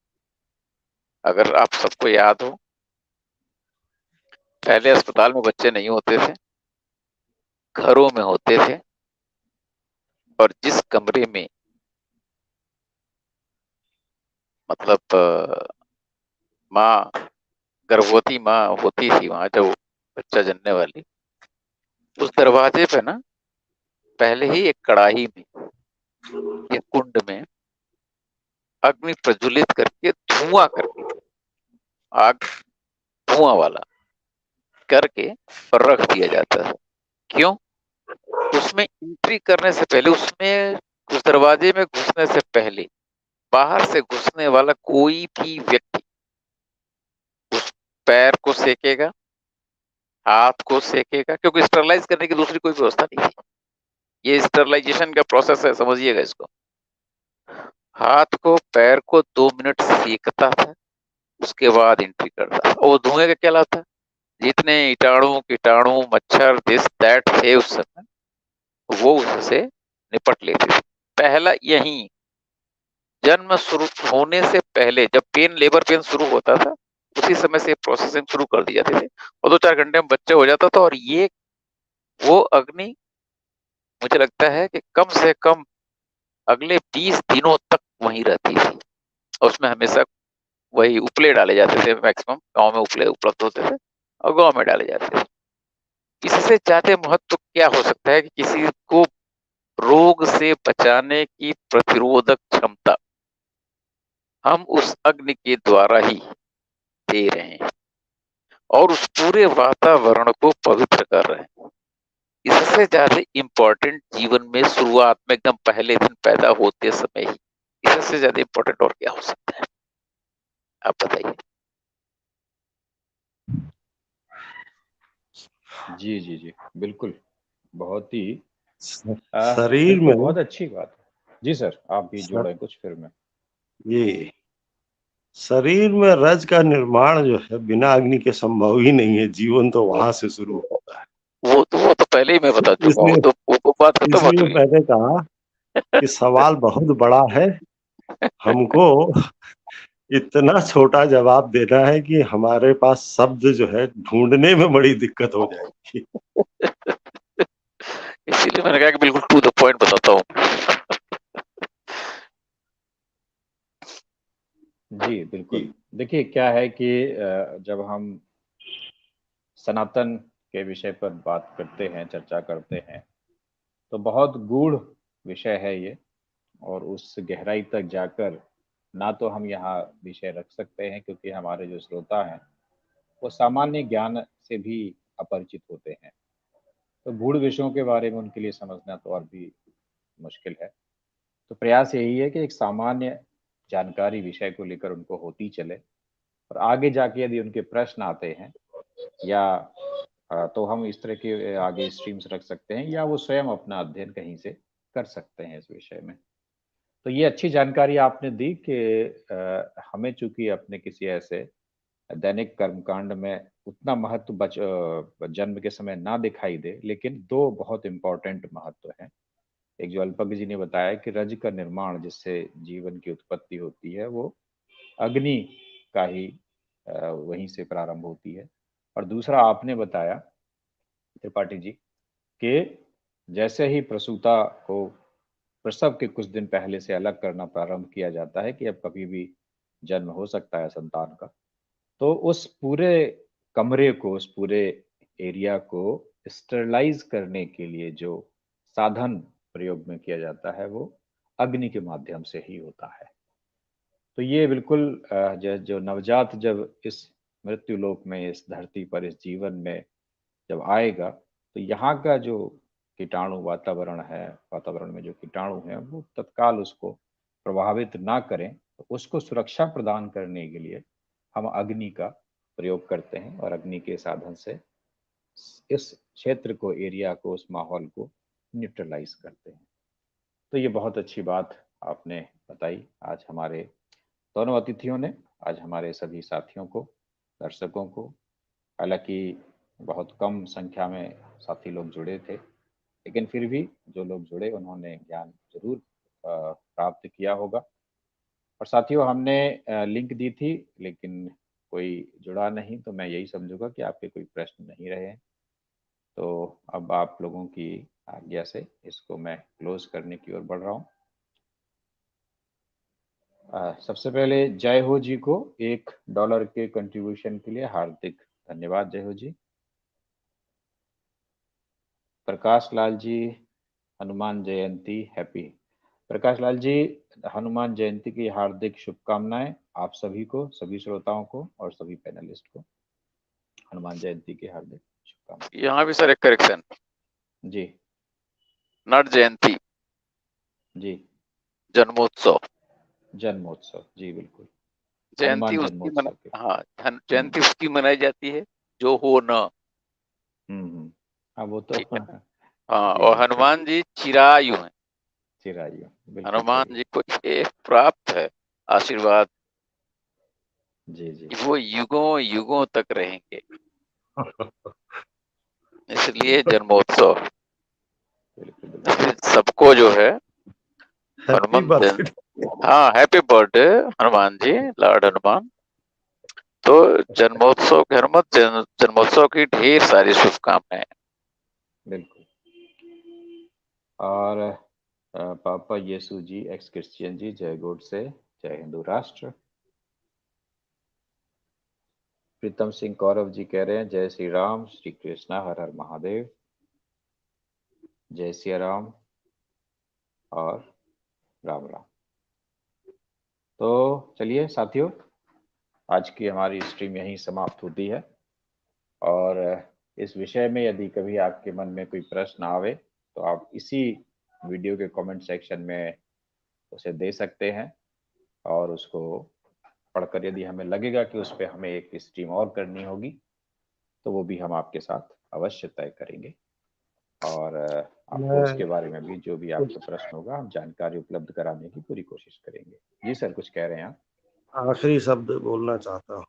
अगर आप सबको याद हो, पहले अस्पताल में बच्चे नहीं होते थे, घरों में होते थे, और जिस कमरे में मतलब माँ गर्भवती माँ होती थी, वहां जब बच्चा जन्मने वाली, उस दरवाजे पे ना पहले ही एक कड़ाही में, एक कुंड में अग्नि प्रज्वलित करके धुआं करके, आग धुआं वाला करके रख दिया जाता है। क्यों? उसमें एंट्री करने से पहले, उसमें उस दरवाजे में घुसने से पहले बाहर से घुसने वाला कोई भी व्यक्ति उस पैर को सेकेगा, हाथ को सेकेगा, क्योंकि स्टरलाइज करने की दूसरी कोई व्यवस्था नहीं थी। ये स्टरलाइजेशन का प्रोसेस है, समझिएगा इसको। हाथ को पैर को 2 मिनट सेकता था, उसके बाद एंट्री करता था। और धुएं का क्या लाभ था? जितने कीटाणु मच्छर दिस दैट थे उस समय, वो उससे निपट लेते थे। पहला यही जन्म शुरू होने से पहले, जब लेबर पेन शुरू होता था, उसी समय से प्रोसेसिंग शुरू कर दी जाती थी और 2-4 घंटे में बच्चा हो जाता था। और ये वो अग्नि मुझे लगता है कि कम से कम अगले 20 दिनों तक वहीं रहती थी और उसमें हमेशा वही उपले डाले जाते थे। मैक्सिमम गांव में उपले उपलब्ध होते थे और गांव में डाले जाते थे। इससे ज्यादा महत्व क्या हो सकता है कि किसी को रोग से बचाने की प्रतिरोधक क्षमता हम उस अग्नि के द्वारा ही दे रहे हैं और उस पूरे वातावरण को पवित्र कर रहे हैं। इससे ज्यादा इम्पोर्टेंट जीवन में शुरुआत में एकदम पहले दिन पैदा होते समय ही इससे ज्यादा इम्पोर्टेंट और क्या हो सकता है, आप बताइए। जी जी जी बिल्कुल, बहुत ही शरीर बिल्कुल में बहुत अच्छी बात है। जी सर, आप भी सर, जोड़ें कुछ फिर मैं। ये शरीर में रज का निर्माण जो है बिना अग्नि के संभव ही नहीं है। जीवन तो वहां से शुरू होता है। वो तो पहले ही मैं बता चुका हूँ, इसलिए तो वो बात खत्म हो इसलिए चुकी। मैंने कहा कि सवाल बहुत बड़ा है, हमको इतना छोटा जवाब देना है कि हमारे पास शब्द जो है ढूंढने में बड़ी दिक्कत हो जाएगी। इसीलिए मैंने कहा कि बिल्कुल टू द पॉइंट बताता हूँ। जी बिल्कुल, देखिए क्या है कि जब हम सनातन के विषय पर बात करते हैं, चर्चा करते हैं, तो बहुत गूढ़ विषय है ये और उस गहराई तक जाकर ना तो हम यहाँ विषय रख सकते हैं क्योंकि हमारे जो श्रोता हैं वो सामान्य ज्ञान से भी अपरिचित होते हैं। तो गूढ़ विषयों के बारे में उनके लिए समझना तो और भी मुश्किल है। तो प्रयास यही है कि एक सामान्य जानकारी विषय को लेकर उनको होती चले और आगे जाके यदि उनके प्रश्न आते हैं या तो हम इस तरह के आगे स्ट्रीम्स रख सकते हैं या वो स्वयं अपना अध्ययन कहीं से कर सकते हैं इस विषय में। तो ये अच्छी जानकारी आपने दी कि हमें चूंकि अपने किसी ऐसे दैनिक कर्मकांड में उतना महत्व जन्म के समय ना दिखाई दे, लेकिन दो बहुत इंपॉर्टेंट महत्व हैं। एक जो अल्पज्ञ जी ने बताया कि रज का निर्माण जिससे जीवन की उत्पत्ति होती है वो अग्नि का ही वहीं से प्रारंभ होती है। और दूसरा आपने बताया त्रिपाठी जी कि जैसे ही प्रसूता को प्रसव के कुछ दिन पहले से अलग करना प्रारंभ किया जाता है कि अब कभी भी जन्म हो सकता है संतान का, तो उस पूरे कमरे को, उस पूरे एरिया को स्टरलाइज करने के लिए जो साधन प्रयोग में किया जाता है वो अग्नि के माध्यम से ही होता है। तो ये बिल्कुल जो नवजात जब इस मृत्यु लोक में, इस धरती पर, इस जीवन में जब आएगा तो यहाँ का जो कीटाणु वातावरण है, वातावरण में जो कीटाणु हैं वो तत्काल उसको प्रभावित ना करें, तो उसको सुरक्षा प्रदान करने के लिए हम अग्नि का प्रयोग करते हैं और अग्नि के साधन से इस क्षेत्र को, एरिया को, उस माहौल को न्यूट्रलाइज करते हैं। तो ये बहुत अच्छी बात आपने बताई आज हमारे दोनों अतिथियों ने, आज हमारे सभी साथियों को, दर्शकों को। हालांकि बहुत कम संख्या में साथी लोग जुड़े थे, लेकिन फिर भी जो लोग जुड़े उन्होंने ज्ञान जरूर प्राप्त किया होगा। और साथियों, हमने लिंक दी थी लेकिन कोई जुड़ा नहीं, तो मैं यही समझूंगा कि आपके कोई प्रश्न नहीं रहे हैं। तो अब आप लोगों की आज्ञा से इसको मैं क्लोज करने की ओर बढ़ रहा हूँ। सबसे पहले जय हो जी को $1 के कंट्रीब्यूशन के लिए हार्दिक धन्यवाद। जय हो जी। प्रकाश लाल जी, हनुमान जयंती हैप्पी। प्रकाश लाल जी, हनुमान जयंती की हार्दिक शुभकामनाएं आप सभी को, सभी श्रोताओं को और सभी पैनलिस्ट को हनुमान जयंती की हार्दिक शुभकामनाएं। यहाँ भी सर एक करेक्शन, जी नट जयंती, जी, जन्मोत्सव। जन्मोत्सव, जी बिल्कुल, जयंती हनुमान उसकी जन्मोत्सव के। हाँ, जयंती उसकी मनाई जाती है जो हो न, हाँ वो तो ठीक है ना। हाँ, जी और जी, हनुमान जी चिरायु हैं। चिरायु, बिल्कुल हनुमान सही। जी को ये प्राप्त है आशीर्वाद जी जी कि वो युगों युगों तक रहेंगे, इसलिए जन्मोत्सव। बिल्कुल बिल्कुल। सबको जो है हैप्पी हनुमान बर्थडे। हाँ, happy birthday Hanuman ji, Lord Hanuman. तो जन्मोत्सव जन्मोत्सव की ढेर सारी शुभकामनाएं। बिल्कुल। और पापा यीशु जी एक्स क्रिश्चियन जी, जय गॉड से, जय हिंदू राष्ट्र। प्रीतम सिंह कौरव जी कह रहे हैं जय श्री राम, श्री कृष्णा, हर हर महादेव, जय सिया राम और राम राम। तो चलिए साथियों, आज की हमारी स्ट्रीम यहीं समाप्त होती है। और इस विषय में यदि कभी आपके मन में कोई प्रश्न आवे तो आप इसी वीडियो के कमेंट सेक्शन में उसे दे सकते हैं, और उसको पढ़कर यदि हमें लगेगा कि उस पर हमें एक स्ट्रीम और करनी होगी तो वो भी हम आपके साथ अवश्य तय करेंगे, और आपको उसके बारे में भी जो भी आपका प्रश्न होगा हम जानकारी उपलब्ध कराने की पूरी कोशिश करेंगे। जी सर, कुछ कह रहे हैं आप? आखिरी शब्द बोलना चाहता हूँ।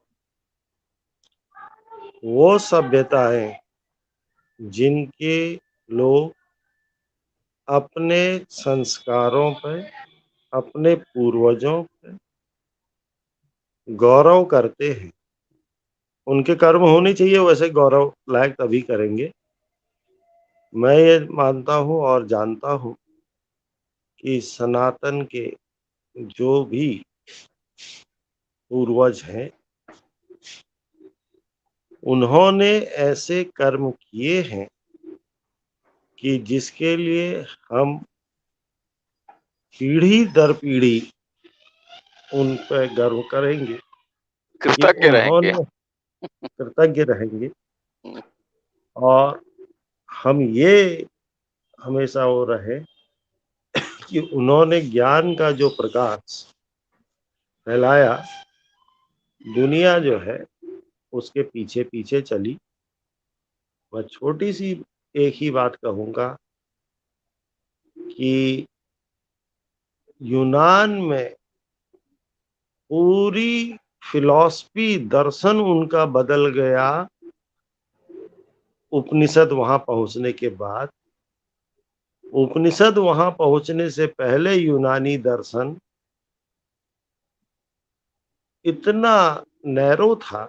वो सभ्यताएं जिनके लोग अपने संस्कारों पे, अपने पूर्वजों पे गौरव करते हैं, उनके कर्म होने चाहिए, वैसे गौरव लायक तभी करेंगे। मैं ये मानता हूँ और जानता हूँ कि सनातन के जो भी पूर्वज हैं, उन्होंने ऐसे कर्म किए हैं कि जिसके लिए हम पीढ़ी दर पीढ़ी उन पे गर्व करेंगे, कि कृतज्ञ रहेंगे। उन्होंने कृतज्ञ रहेंगे। और हम ये हमेशा वो रहे कि उन्होंने ज्ञान का जो प्रकाश फैलाया, दुनिया जो है उसके पीछे पीछे चली। मैं छोटी सी एक ही बात कहूँगा कि यूनान में पूरी फिलॉसफी, दर्शन उनका बदल गया उपनिषद वहां पहुंचने के बाद। उपनिषद वहां पहुंचने से पहले यूनानी दर्शन इतना नैरो था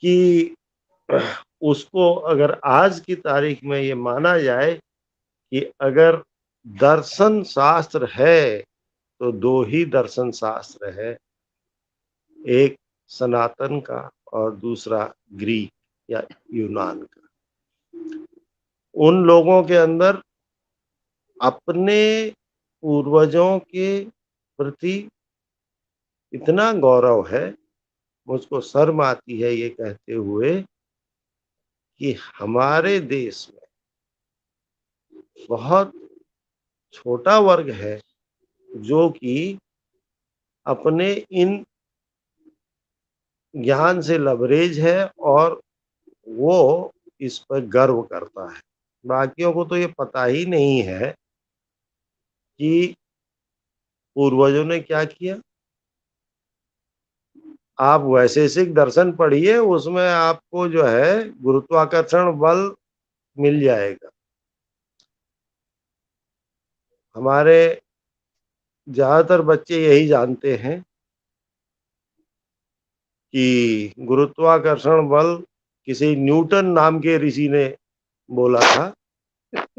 कि उसको अगर आज की तारीख में ये माना जाए कि अगर दर्शन शास्त्र है तो दो ही दर्शन शास्त्र है, एक सनातन का और दूसरा ग्रीक या यूनान का। उन लोगों के अंदर अपने पूर्वजों के प्रति इतना गौरव है, मुझको शर्म आती है ये कहते हुए कि हमारे देश में बहुत छोटा वर्ग है जो कि अपने इन ज्ञान से लबरेज है और वो इस पर गर्व करता है। बाकियों को तो ये पता ही नहीं है कि पूर्वजों ने क्या किया। आप वैशेषिक दर्शन पढ़िए, उसमें आपको जो है गुरुत्वाकर्षण बल मिल जाएगा। हमारे ज्यादातर बच्चे यही जानते हैं कि गुरुत्वाकर्षण बल किसी न्यूटन नाम के ऋषि ने बोला था।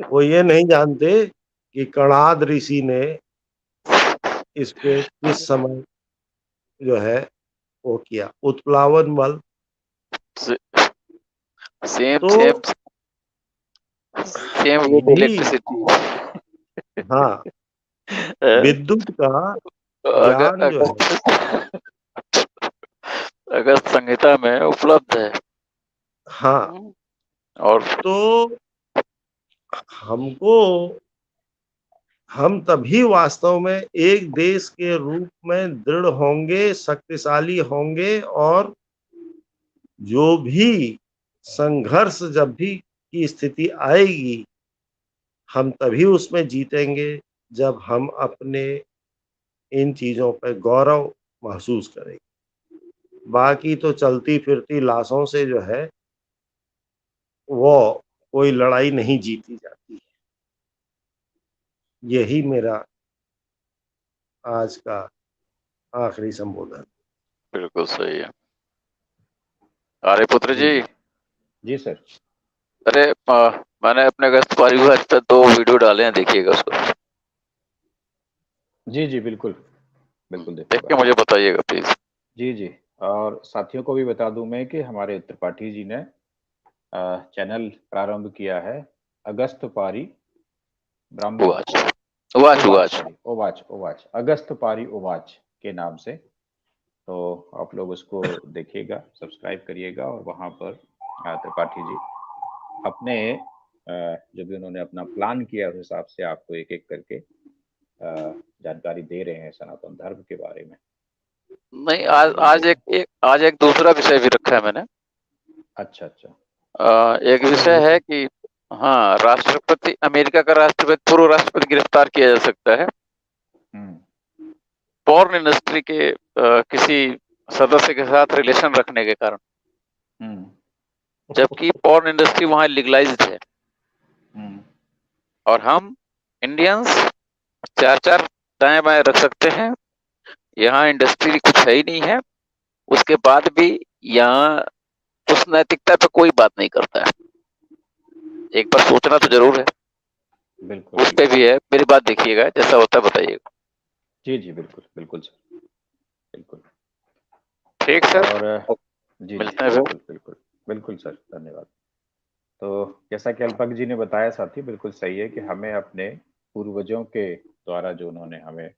वो ये नहीं जानते कि कणाद ऋषि ने इस पे किस समय जो है वो किया, उत्प्लावन बल। सेम तो सेम सेम विद यही, इलेक्ट्रिसिटी। हाँ, विद्युत का ज्ञान जो है अगस्त संहिता में उपलब्ध है। हाँ, और तो हमको, हम तभी वास्तव में एक देश के रूप में दृढ़ होंगे, शक्तिशाली होंगे, और जो भी संघर्ष जब भी की स्थिति आएगी, हम तभी उसमें जीतेंगे जब हम अपने इन चीजों पर गौरव महसूस करेंगे। बाकी तो चलती फिरती लाशों से जो है वो कोई लड़ाई नहीं जीती जाती है। यही मेरा आज का आखिरी संबोधन। बिल्कुल सही है। आर्यपुत्र जी, जी, जी। जी सर। अरे मैंने अपने अगस्त परिवार पे 2 वीडियो डाले हैं, देखिएगा उसको। जी, जी, बिल्कुल। बिल्कुल देख देखूँगा। के मुझे बताइएगा प्लीज़। जी, जी। और साथियों को भी बता दूँ मैं कि हमारे त्रिपाठी जी ने चैनल प्रारंभ किया है, अगस्त पारी ब्राह्मण उवाच, उवाच, ओवाच उवाच। सॉरी ओवाच ओवाच अगस्त पारी ओवाच के नाम से। तो आप लोग उसको देखिएगा, सब्सक्राइब करिएगा और वहाँ पर त्रिपाठी जी अपने जो भी उन्होंने अपना प्लान किया उस हिसाब से आपको एक-एक करके जानकारी दे रहे हैं सनातन धर्म के बारे में। नहीं, तो आज वीडियो आज एक दूसरा विषय भी रखा है मैंने। अच्छा, अच्छा। एक कौन विषय है विषय? कि हाँ, राष्ट्रपति, अमेरिका का राष्ट्रपति, पूर्व राष्ट्रपति गिरफ्तार किया जा सकता है हुँ। पॉर्न इंडस्ट्री के किसी सदस्य के साथ रिलेशन रखने के कारण, हुँ, जबकि पॉर्न इंडस्ट्री वहाँ लीगलाइज्ड है। हुँ, और हम इंडियंस 4-4 दाएँ-बाएँ रख सकते हैं। यहाँ इंडस्ट्री कुछ है ही नहीं है। उसके बाद भी यहाँ उस नैतिकता पे कोई बात नहीं करता है। एक बार सोचना तो ज़रूर है। बिल्कुल, उस पे बिल्कुल। भी है। मेरी बात देखिएगा, जैसा होता है बताइएगा। जी, जी, बिल्कुल, बिल्कुल सर, बिल्कुल। ठीक सर, और जी, जी, मिलते हैं फिर। बिल्कुल, बिल्कुल। बिल्कुल सर, धन्यवाद। तो जैसा कि अल्पक जी ने बताया साथी बिल्कुल सही है कि हमें अपने पूर्वजों के द्वारा जो उन्होंने हमें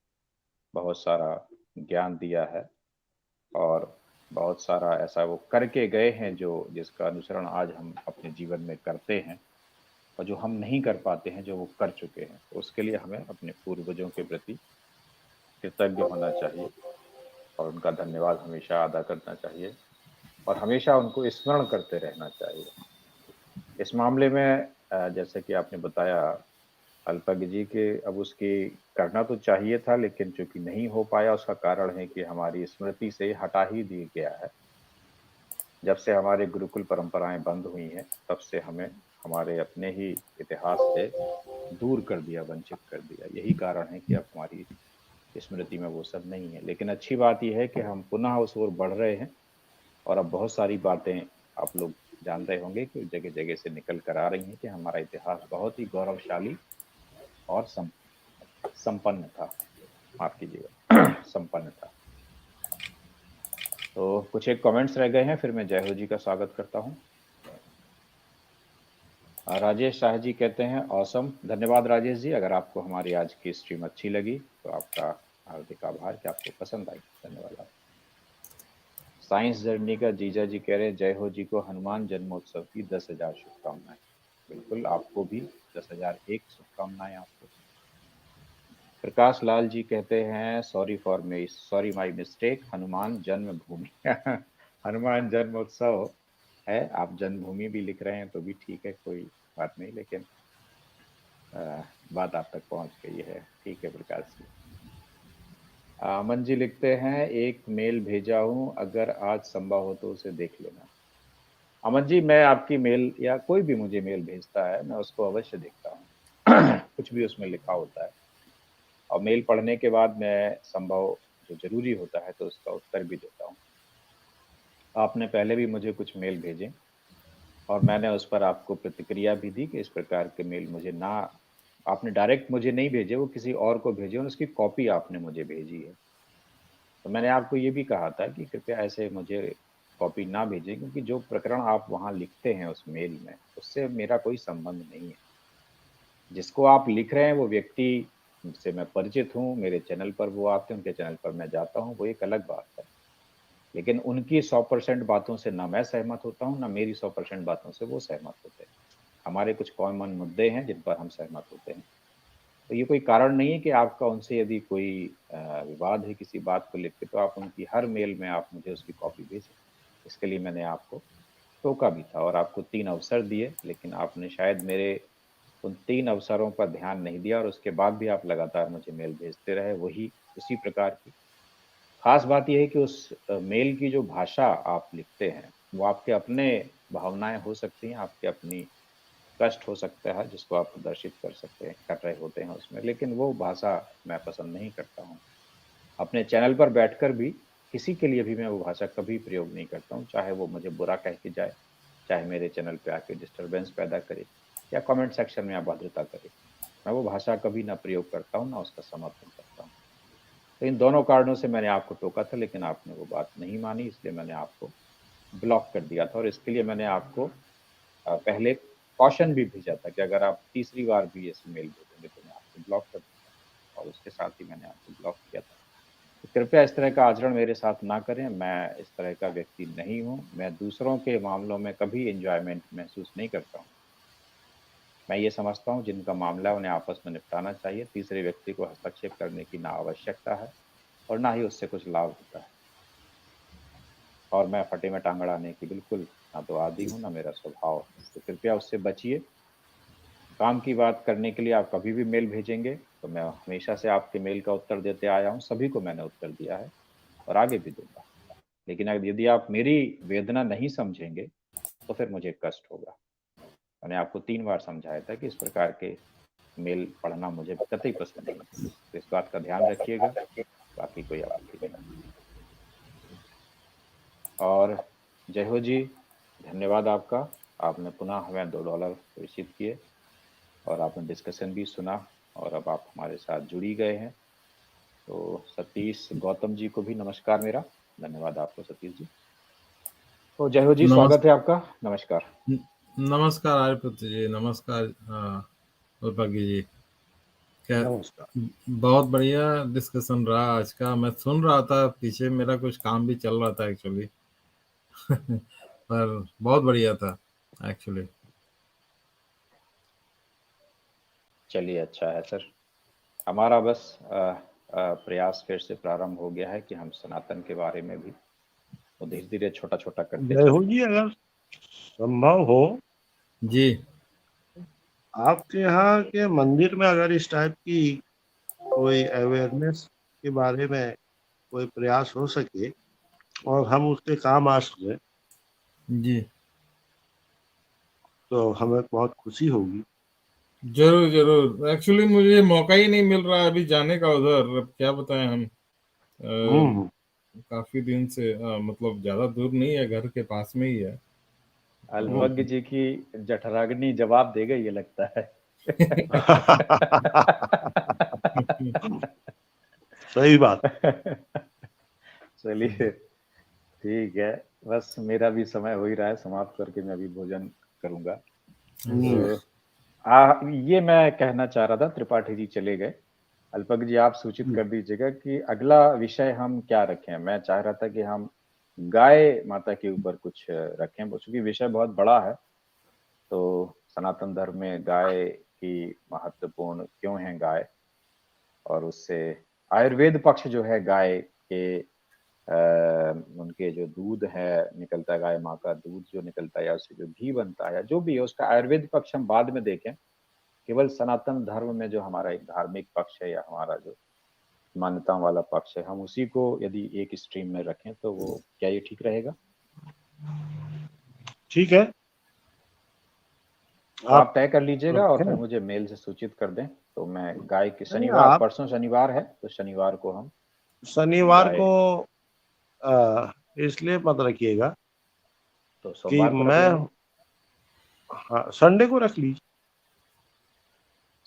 बहुत सारा ज्ञान दिया है और बहुत सारा ऐसा वो करके गए हैं जो जिसका अनुसरण आज हम अपने जीवन में करते हैं और जो हम नहीं कर पाते हैं जो वो कर चुके हैं, तो उसके लिए हमें अपने पूर्वजों के प्रति कृतज्ञ होना चाहिए और उनका धन्यवाद हमेशा अदा करना चाहिए और हमेशा उनको स्मरण करते रहना चाहिए। इस मामले में जैसे कि आपने बताया अल्पज्ञ जी के अब उसकी करना तो चाहिए था लेकिन चूंकि नहीं हो पाया उसका कारण है कि हमारी स्मृति से हटा ही दिया गया है। जब से हमारे गुरुकुल परंपराएं बंद हुई हैं तब से हमें हमारे अपने ही इतिहास से दूर कर दिया, वंचित कर दिया। यही कारण है कि अब हमारी स्मृति में वो सब नहीं है। लेकिन अच्छी बात यह है कि हम पुनः उस ओर बढ़ रहे हैं और अब बहुत सारी बातें आप लोग जान रहे होंगे कि जगह जगह से निकल कर आ रही हैं कि हमारा इतिहास बहुत ही गौरवशाली और संपन्न था, माफ कीजिएगा संपन्न था। तो कुछ एक कमेंट्स रह गए हैं, फिर मैं जय हो जी का स्वागत करता हूँ। राजेश शाह जी कहते हैं ऑसम। धन्यवाद राजेश जी, अगर आपको हमारी आज की स्ट्रीम अच्छी लगी तो आपका हार्दिक आभार कि आपको पसंद आई। धन्यवाद आप। साइंस जर्नी का जीजा जी कह रहे हैं जय हो जी को हनुमान जन्मोत्सव की 10,000 शुभकामनाएं। बिल्कुल, आपको भी 10,001 शुभकामनाएं आपको। प्रकाश लाल जी कहते हैं सॉरी माय मिस्टेक, हनुमान जन्मभूमि हनुमान जन्मोत्सव है, आप जन्मभूमि भी लिख रहे हैं तो भी ठीक है, कोई बात नहीं, लेकिन बात आप तक पहुंच गई है। ठीक है प्रकाश जी। अमन जी लिखते हैं एक मेल भेजा हूं, अगर आज संभव हो तो उसे देख लेना। अमन जी, मैं आपकी मेल या कोई भी मुझे मेल भेजता है मैं उसको अवश्य देखता हूँ कुछ भी उसमें लिखा होता है और मेल पढ़ने के बाद मैं संभव जो जरूरी होता है तो उसका उत्तर भी देता हूँ। आपने पहले भी मुझे कुछ मेल भेजे और मैंने उस पर आपको प्रतिक्रिया भी दी कि इस प्रकार के मेल मुझे ना, आपने डायरेक्ट मुझे नहीं भेजे, वो किसी और को भेजे और उसकी कॉपी आपने मुझे भेजी है। तो मैंने आपको ये भी कहा था कि कृपया ऐसे मुझे कॉपी ना भेजें क्योंकि जो प्रकरण आप वहाँ लिखते हैं उस मेल में उससे मेरा कोई संबंध नहीं है। जिसको आप लिख रहे हैं वो व्यक्ति से मैं परिचित हूँ, मेरे चैनल पर वो आते हैं, उनके चैनल पर मैं जाता हूँ, वो एक अलग बात है। लेकिन उनकी 100% बातों से ना मैं सहमत होता हूँ, ना मेरी 100% बातों से वो सहमत होते हैं। हमारे कुछ कॉमन मुद्दे हैं जिन पर हम सहमत होते हैं। तो ये कोई कारण नहीं है कि आपका उनसे यदि कोई विवाद है किसी बात को लेकर तो आप उनकी हर मेल में आप मुझे उसकी कॉपी भेजें। इसके लिए मैंने आपको टोका भी था और आपको 3 अवसर दिए, लेकिन आपने शायद मेरे उन 3 अवसरों पर ध्यान नहीं दिया और उसके बाद भी आप लगातार मुझे मेल भेजते रहे वही उसी प्रकार की। खास बात यह है कि उस मेल की जो भाषा आप लिखते हैं वो आपके अपने भावनाएं हो सकती हैं, आपके अपनी कष्ट हो सकता है जिसको आप प्रदर्शित कर रहे होते हैं उसमें, लेकिन वो भाषा मैं पसंद नहीं करता हूँ। अपने चैनल पर बैठकर भी किसी के लिए भी मैं वो भाषा कभी प्रयोग नहीं करता हूँ, चाहे वो मुझे बुरा कह के जाए, चाहे मेरे चैनल पे आके डिस्टरबेंस पैदा करे या कमेंट सेक्शन में अभद्रता करे, मैं वो भाषा कभी ना प्रयोग करता हूँ, ना उसका समर्थन करता हूँ। तो इन दोनों कारणों से मैंने आपको टोका था, लेकिन आपने वो बात नहीं मानी, इसलिए मैंने आपको ब्लॉक कर दिया था। और इसके लिए मैंने आपको पहले कॉशन भी भेजा था कि अगर आप तीसरी बार भी ऐसे मेल भेजेंगे तो मैं आपको ब्लॉक कर दूंगा, और उसके साथ ही मैंने आपको ब्लॉक किया था। तो कृपया इस तरह का आचरण मेरे साथ ना करें, मैं इस तरह का व्यक्ति नहीं हूँ। मैं दूसरों के मामलों में कभी एंजॉयमेंट महसूस नहीं करता हूँ। मैं ये समझता हूँ जिनका मामला है उन्हें आपस में निपटाना चाहिए, तीसरे व्यक्ति को हस्तक्षेप करने की ना आवश्यकता है और ना ही उससे कुछ लाभ होता है। और मैं फटे में टांग अड़ाने की बिल्कुल ना तो आदी हूँ, ना मेरा स्वभाव है। तो कृपया उससे बचिए। काम की बात करने के लिए आप कभी भी मेल भेजेंगे तो मैं हमेशा से आपके मेल का उत्तर देते आया हूँ, सभी को मैंने उत्तर दिया है और आगे भी दूंगा। लेकिन अगर यदि आप मेरी वेदना नहीं समझेंगे तो फिर मुझे कष्ट होगा। मैंने आपको 3 बार समझाया था कि इस प्रकार के मेल पढ़ना मुझे कतई पसंद नहीं है, तो इस बात का ध्यान रखिएगा। बाकी कोई आपत्ति नहीं। और जय हो जी, धन्यवाद आपका। आपने पुनः हमें $2 प्रेषित किए और आपने डिस्कशन भी सुना और अब आप हमारे साथ जुड़ी गए हैं। तो सतीश गौतम जी को भी नमस्कार मेरा। धन्यवाद आपको सतीश जी। तो जय हो जी, स्वागत है आपका। नमस्कार। नमस्कार आर्यपुत्र जी, नमस्कार भाग्य जी। क्या नमस्कार। बहुत बढ़िया डिस्कशन रहा आज का। मैं सुन रहा था, पीछे मेरा कुछ काम भी चल रहा था एक्चुअली पर बहुत बढ़िया था एक्चुअली। चलिए, अच्छा है सर। हमारा बस प्रयास फिर से प्रारंभ हो गया है कि हम सनातन के बारे में भी धीरे धीरे छोटा छोटा करते जय हो चलें। जी, अगर संभव हो जी, आपके यहाँ के मंदिर में अगर इस टाइप की कोई अवेयरनेस के बारे में कोई प्रयास हो सके और हम उसके काम आ सके जी तो हमें बहुत खुशी होगी। जरूर जरूर। एक्चुअली मुझे मौका ही नहीं मिल रहा है अभी जाने का उधर। अब क्या बताएं हम, हम्म। काफी दिन से मतलब ज्यादा दूर नहीं है, घर के पास में ही है। अल्पज्ञ जी की जठराग्नि जवाब दे गई, ये लगता है। सही बात। चलिए, ठीक है। बस मेरा भी समय हो ही रहा है, समाप्त करके मैं भी भोजन करूंगा। तो ये मैं कहना चाह रहा था, त्रिपाठी जी चले गए। अल्पज्ञ जी आप सूचित कर दीजिएगा कि अगला विषय हम क्या रखें। मैं चाह रहा था कि हम गाय माता के ऊपर कुछ रखें, चूंकि विषय बहुत बड़ा है। तो सनातन धर्म में गाय की महत्वपूर्ण क्यों है गाय, और उससे आयुर्वेद पक्ष जो है गाय के उनके जो दूध है निकलता है, गाय माँ का दूध जो निकलता है या उससे जो घी बनता है या जो भी है, उसका आयुर्वेद पक्ष हम बाद में देखें। केवल सनातन धर्म में जो हमारा एक धार्मिक पक्ष है या हमारा जो मान्यताओं वाला पक्ष है, हम उसी को यदि एक स्ट्रीम में रखें तो वो क्या ये ठीक रहेगा? ठीक है, तो आप तय कर लीजिएगा और रखें। फिर मुझे मेल से सूचित कर दें। तो मैं गाय के नहीं, शनिवार, आप परसों शनिवार है तो शनिवार को हम शनिवार गाय, को इसलिए मत रखिएगा तो कि सोमवार को रख मैं, लेंगे। हाँ, संडे को रख लीजिए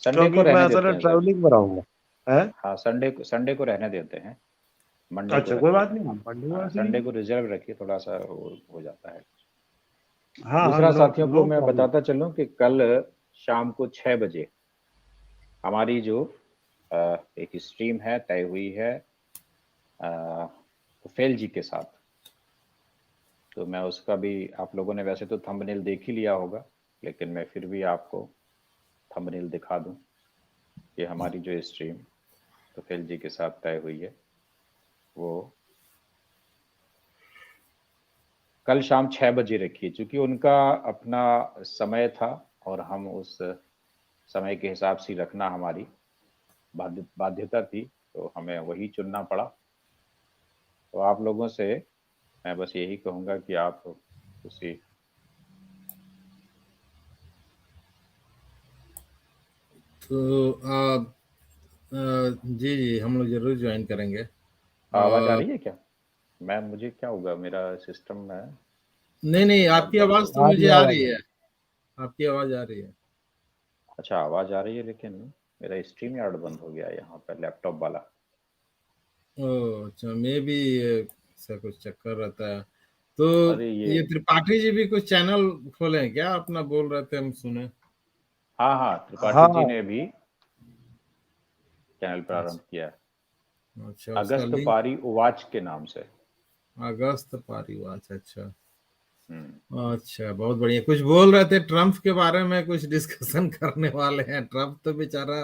संडे को क्योंकि मैं रहने असल देते में हैं सर। ट्रैवलिंग पर रहूंगा। है हाँ, संडे को रहने देते हैं, मंडे को अच्छा, कोई रखते बात हैं। नहीं, हम मंडे को हाँ, रख संडे लीजिए। को रिजर्व रखिए, थोड़ा सा हो जाता है। हाँ हाँ, दूसरा, नो साथियों को नो मैं प्रॉब्लम। बताता चलूं कि कल शाम को 6 बजे हमारी जो एक स्ट्रीम है तय हुई है फेल जी के साथ। तो मैं उसका भी, आप लोगों ने वैसे तो थंबनेल देख ही लिया होगा, लेकिन मैं फिर भी आपको थंबनेल दिखा दूं कि हमारी जो स्ट्रीम तो फेल जी के साथ तय हुई है वो कल शाम 6 बजे रखिए। चूंकि उनका अपना समय था और हम उस समय के हिसाब से रखना हमारी बाध्यता थी, तो हमें वही चुनना पड़ा। तो आप लोगों से मैं बस यही कहूंगा कि आप उसी तो जी जी हम लोग जरूर ज्वाइन करेंगे। आवाज आ और रही है क्या? मैं मुझे क्या होगा, मेरा सिस्टम में नहीं आपकी आवाज तो मुझे आ रही है, आपकी आवाज आ रही है। अच्छा आवाज आ रही है, लेकिन मेरा स्ट्रीम यार्ड बंद हो गया यहाँ पर, लैपटॉप वाला। ओह अच्छा, मे भी ऐसा कुछ चक्कर रहता है। तो अरे ये त्रिपाठी जी भी कुछ चैनल खोले हैं क्या? अपना बोल रहे थे, हम सुने। हाँ त्रिपाठी जी हाँ ने भी चैनल प्रारंभ किया है, अच्छा, उसका अगस्त लिंक। पारी उवाच के नाम से। अगस्त पारीवाच, अच्छा। हम्म। अच्छा, बहुत बढ़िया। कुछ बोल रहे थे ट्रम्प के बारे में, कुछ डिस्कशन करने वाले हैं। ट्रम्प तो बेचारा,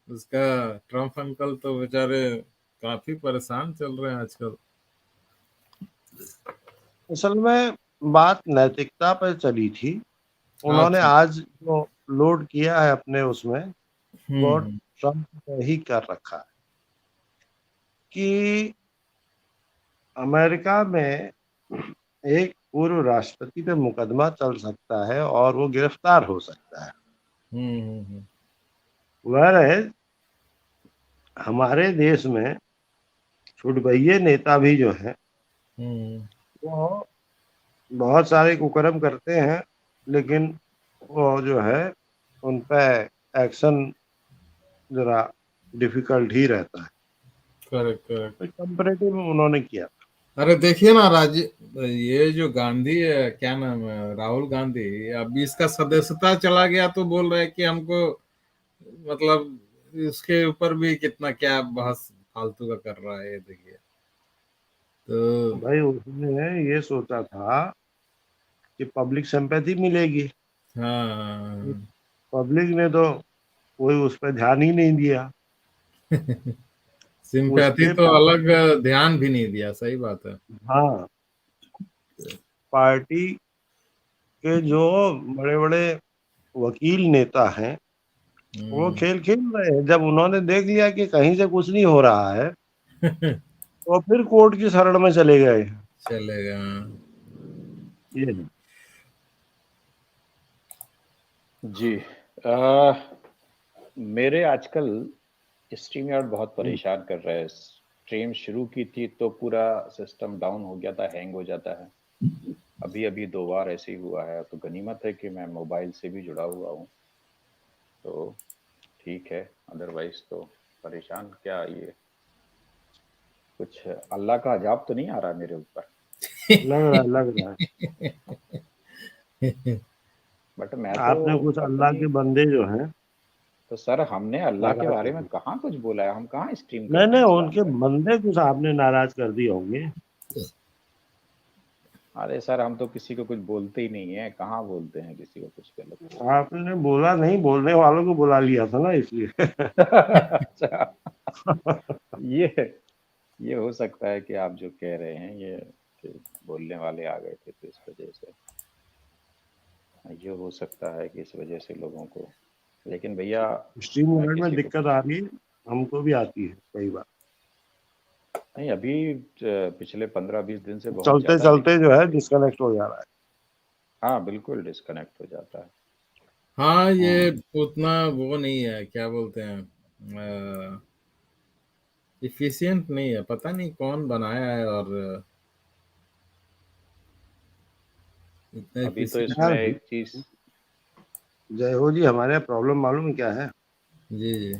उसका ट्रम्प अंकल तो बेचारे काफी परेशान चल रहे हैं आजकल। असल में बात नैतिकता पर चली थी। उन्होंने अच्छा। आज जो लोड किया है अपने उसमें, वो हम्म ट्रम्प ने ही कर रखा है कि अमेरिका में एक पूर्व राष्ट्रपति पे मुकदमा चल सकता है और वो गिरफ्तार हो सकता है। हम्म। वह रहे, हमारे देश में छुटभइये नेता भी जो हैं, हम्म। वो बहुत सारे कुकर्म करते हैं, लेकिन वो जो है उन पे एक्शन जरा डिफिकल्ट ही रहता है। Correct correct. तो कंपैरेटिव उन्होंने किया। अरे देखिए ना ये जो गांधी है, क्या नाम है, राहुल गांधी, अभी इसका सदस्यता चला गया तो बोल रहे हैं कि हमको, मतलब इसके ऊपर भी कितना क्या बहस फालतू का कर रहा है, ये देखिए। तो भाई उसने ये सोचा था कि पब्लिक सिंपैथी मिलेगी। हाँ पब्लिक ने तो कोई उस पर ध्यान ही नहीं दिया। सिंपैथी उसके तो अलग, ध्यान भी नहीं दिया, सही बात है। हाँ, पार्टी के जो बड़े बड़े वकील नेता हैं, वो हम्म। खेल खेल रहे हैं। जब उन्होंने देख लिया कि कहीं से कुछ नहीं हो रहा है, तो फिर कोर्ट की शरण में चले गए। चलेगा। ये है। जी। मेरे आजकल स्ट्रीम यार्ड बहुत परेशान कर रहा है। स्ट्रीम शुरू की थी तो पूरा सिस्टम डाउन हो गया था, हैंग हो जाता है। अभी अभी 2 बार ऐसे ही हुआ है, तो गनीमत है कि मैं मोबाइल से भी जुड़ा हुआ हूँ, तो ठीक है। अदरवाइज तो परेशान क्या, ये कुछ अल्लाह का अजाब तो नहीं आ रहा मेरे ऊपर। लग रहा है बट मैं तो आपने कुछ अल्लाह अपनी, के बंदे जो हैं तो सर हमने अल्लाह के नाराज कर बारे में दिए। कहाँ कुछ बोला है? हम कहाँ स्ट्रीम नहीं करते नहीं, हैं इस्लाम उनके पे? बंदे कुछ आपने नाराज कर दिए होंगे। अरे सर हम तो किसी को कुछ बोलते ही नहीं है, कहाँ बोलते हैं किसी को कुछ गलत। आपने बोला नहीं, बोलने वालों को बुला लिया था ना, इसलिए। अच्छा, ये हो सकता है कि आप जो कह रहे हैं ये, कि बोलने वाले आ गए थे तो इस वजह से, ये हो सकता है कि इस वजह से लोगों को। लेकिन भैया स्ट्रीम मैं यार्ड में किसी को दिक्कत कुछ आ रही है, हमको भी आती है कई बार। नहीं, अभी पिछले 15-20 दिन से बहुत चलते ज्यादा चलते दिक्कत जो आ है रही है। डिस्कनेक्ट हो जा रहा है। हाँ बिल्कुल डिस्कनेक्ट हो जाता है। हाँ, ये हम्म। उतना वो नहीं है, क्या बोलते हैं, इफिशिएंट नहीं है। पता नहीं कौन बनाया है, और इतना अभी तो इफिशिएंट। इसमें यार एक चीज, जय हो जी, हमारे यहाँ प्रॉब्लम मालूम है क्या है? जी जी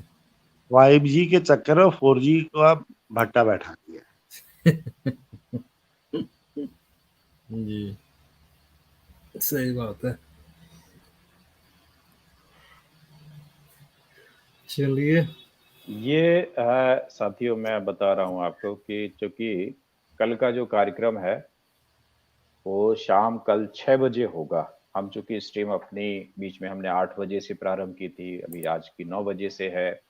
5G के चक्कर में 4G को आप भट्टा बैठा दिया। जी, सही बात है। चलिए। ये साथियों मैं बता रहा हूँ आपको कि चूंकि कल का जो कार्यक्रम है वो शाम कल 6 बजे होगा। हम चूंकि स्ट्रीम अपनी बीच में हमने 8 बजे से प्रारंभ की थी, अभी आज की 9 बजे से है।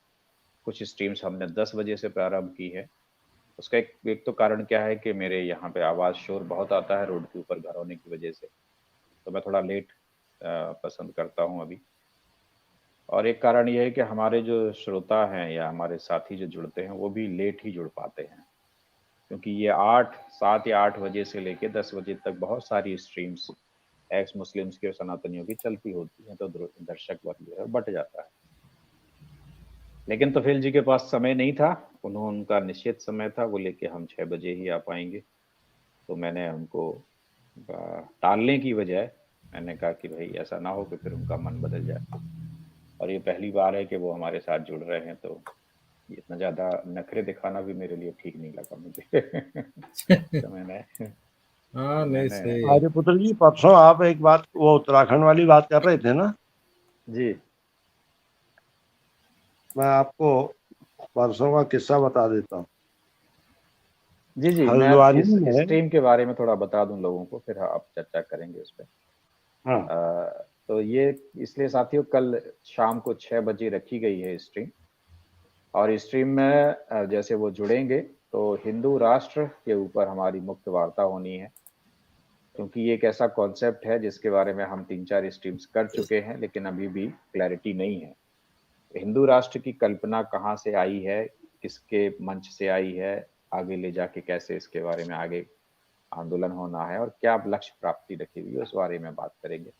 कुछ स्ट्रीम्स हमने 10 बजे से प्रारंभ की है। उसका एक तो कारण क्या है कि मेरे यहाँ पे आवाज शोर बहुत आता है रोड के ऊपर घर होने की वजह से, तो मैं थोड़ा लेट पसंद करता हूँ अभी। और एक कारण ये है कि हमारे जो श्रोता हैं या हमारे साथी जो जुड़ते हैं वो भी लेट ही जुड़ पाते हैं, क्योंकि ये 7 या 8 बजे से लेके 10 बजे तक बहुत सारी स्ट्रीम्स एक्स मुस्लिम्स की और सनातनियों की चलती होती हैं, तो दर्शक वर्ग जो है बट जाता है। लेकिन तोफेल जी के पास समय नहीं था, उनका निश्चित समय था, बोले कि हम 6 बजे ही आ पाएंगे। तो मैंने उनको टालने की बजाय मैंने कहा कि भाई ऐसा ना हो कि फिर उनका मन बदल जाए, और ये पहली बार है कि वो हमारे साथ जुड़ रहे हैं, तो इतना ज़्यादा नखरे दिखाना भी मेरे लिए ठीक नहीं लगा मुझे। तो मैंने हाँ नहीं सही है। आर्यपुत्र जी, परसों आप एक बात, वो उत्तराखंड वाली बात कर रहे थे ना, जी मैं आपको परसों का किस्सा बता देता हूँ। जी जी, मैं हल्द्वानी इस में, स्ट्रीम के बारे में थोड़ा बता दूं लोगों को, फिर आप चर्चा करेंगे उस पर। हाँ, तो ये इसलिए साथियों, कल शाम को 6 बजे रखी गई है स्ट्रीम, और स्ट्रीम में जैसे वो जुड़ेंगे तो हिंदू राष्ट्र के ऊपर हमारी मुख्य वार्ता होनी है, क्योंकि ये एक ऐसा कॉन्सेप्ट है जिसके बारे में हम 3-4 स्ट्रीम्स कर चुके हैं, लेकिन अभी भी क्लैरिटी नहीं है। हिंदू राष्ट्र की कल्पना कहाँ से आई है, किसके मंच से आई है, आगे ले जाके कैसे इसके बारे में आगे आंदोलन होना है, और क्या लक्ष्य प्राप्ति रखी हुई है, उस बारे में बात करेंगे।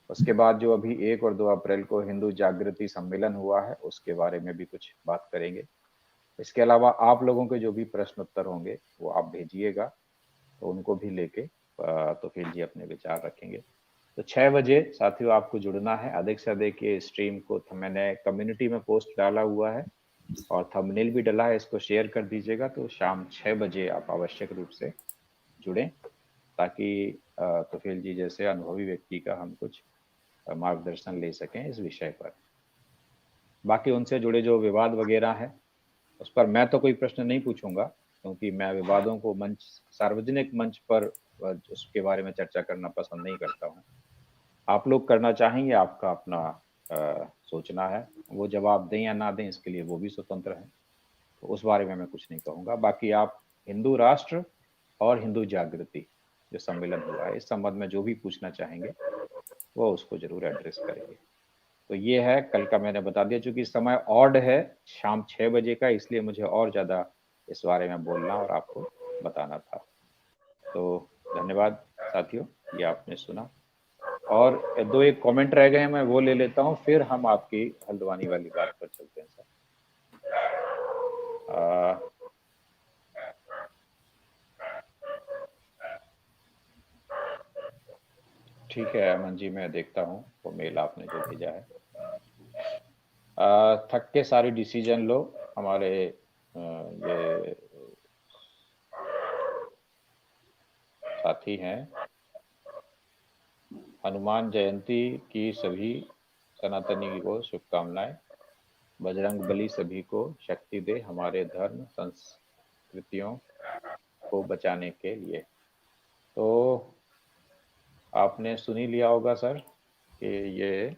उसके बाद जो अभी 1 और 2 अप्रैल को हिंदू जागृति सम्मेलन हुआ है, उसके बारे में भी कुछ बात करेंगे। इसके अलावा आप लोगों के जो भी प्रश्न उत्तर होंगे वो आप भेजिएगा, तो उनको भी लेके तो फिर जी अपने विचार रखेंगे। तो 6 बजे साथियों आपको जुड़ना है, अधिक से अधिक ये स्ट्रीम को मैंने कम्युनिटी में पोस्ट डाला हुआ है और थंबनेल भी डाला है, इसको शेयर कर दीजिएगा। तो शाम 6 बजे आप आवश्यक रूप से जुड़ें, ताकि तुफेल जी जैसे अनुभवी व्यक्ति का हम कुछ मार्गदर्शन ले सकें इस विषय पर। बाकी उनसे जुड़े जो विवाद वगैरह है उस पर मैं तो कोई प्रश्न नहीं पूछूंगा, क्योंकि मैं विवादों को मंच, सार्वजनिक मंच पर उसके बारे में चर्चा करना पसंद नहीं करता हूँ। आप लोग करना चाहेंगे, आपका अपना सोचना है, वो जवाब दें या ना दें इसके लिए वो भी स्वतंत्र है, तो उस बारे में मैं कुछ नहीं कहूँगा। बाकी आप हिंदू राष्ट्र और हिंदू जागृति जो सम्मेलन हुआ है इस संबंध में जो भी पूछना चाहेंगे वो उसको जरूर एड्रेस करेंगे। तो ये है कल का, मैंने बता दिया, चूंकि समय ऑड है शाम 6 बजे का, इसलिए मुझे और ज्यादा इस बारे में बोलना और आपको बताना था। तो धन्यवाद साथियों, ये आपने सुना। और 2-1 कमेंट रह गए हैं, मैं वो ले लेता हूँ, फिर हम आपकी हल्द्वानी वाली बात पर चलते हैं सर। ठीक है अमन जी, मैं देखता हूँ वो मेल आपने जो भेजा है। थक के सारी डिसीजन लो, हमारे ये साथी हैं। हनुमान जयंती की सभी सनातनी को शुभकामनाएं। बजरंग बली सभी को शक्ति दे हमारे धर्म संस्कृतियों को बचाने के लिए। तो आपने सुन ही लिया होगा सर कि ये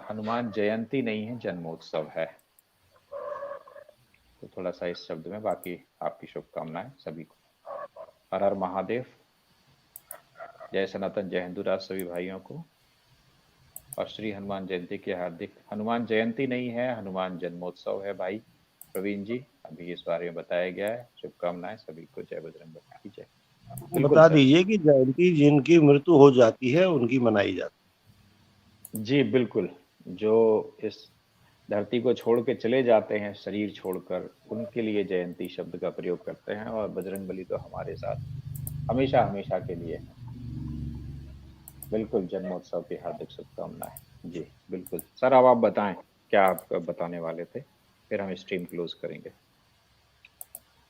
हनुमान जयंती नहीं है, जन्मोत्सव है। तो थोड़ा सा इस शब्द में, बाकी आपकी शुभकामनाएं सभी को। हर हर महादेव, जय सनातन, जय हिंदू राष्ट्र सभी भाइयों को, और श्री हनुमान जयंती की हार्दिक। हनुमान जयंती नहीं है, हनुमान जन्मोत्सव है भाई प्रवीण जी, अभी इस बारे में बताया गया है। शुभकामनाएं सभी को, जय बजरंग बली की जय। बता दीजिए कि जयंती जिनकी मृत्यु हो जाती है उनकी मनाई जाती है जी, बिल्कुल। जो इस धरती को छोड़ के चले जाते हैं शरीर छोड़कर, उनके लिए जयंती शब्द का प्रयोग करते हैं, और बजरंग बली तो हमारे साथ हमेशा हमेशा के लिए है। बिल्कुल, जन्मोत्सव की हार्दिक शुभकामनाएं जी। बिल्कुल सर, अब आप बताएं क्या आप बताने वाले थे, फिर हम स्ट्रीम क्लोज करेंगे।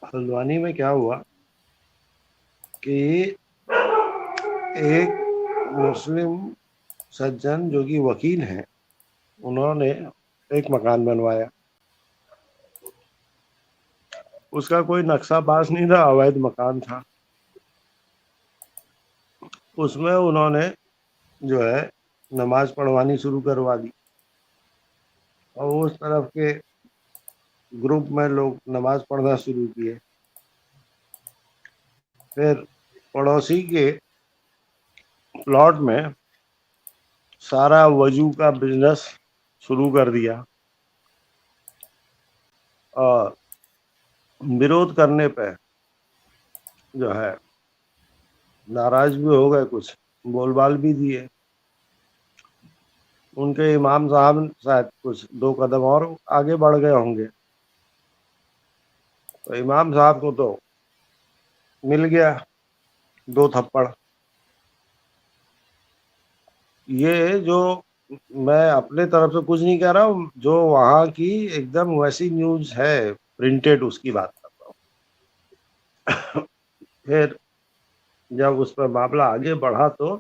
हल्द्वानी में क्या हुआ कि एक मुस्लिम सज्जन जो कि वकील हैं, उन्होंने एक मकान बनवाया। उसका कोई नक्शा पास नहीं था, अवैध मकान था। उसमें उन्होंने जो है नमाज पढ़वानी शुरू करवा दी, और उस तरफ के ग्रुप में लोग नमाज पढ़ना शुरू किए। फिर पड़ोसी के प्लॉट में सारा वजू का बिजनेस शुरू कर दिया, और विरोध करने पे जो है नाराज भी हो गए, कुछ बोलबाल भी दिए। उनके इमाम साहब शायद कुछ 2 कदम और आगे बढ़ गए होंगे। तो इमाम साहब को तो मिल गया 2 थप्पड़। ये जो मैं अपने तरफ से कुछ नहीं कह रहा हूँ, जो वहाँ की एकदम वैसी न्यूज़ है प्रिंटेड, उसकी बात कर रहा हूँ। फिर जब उस पर मामला आगे बढ़ा तो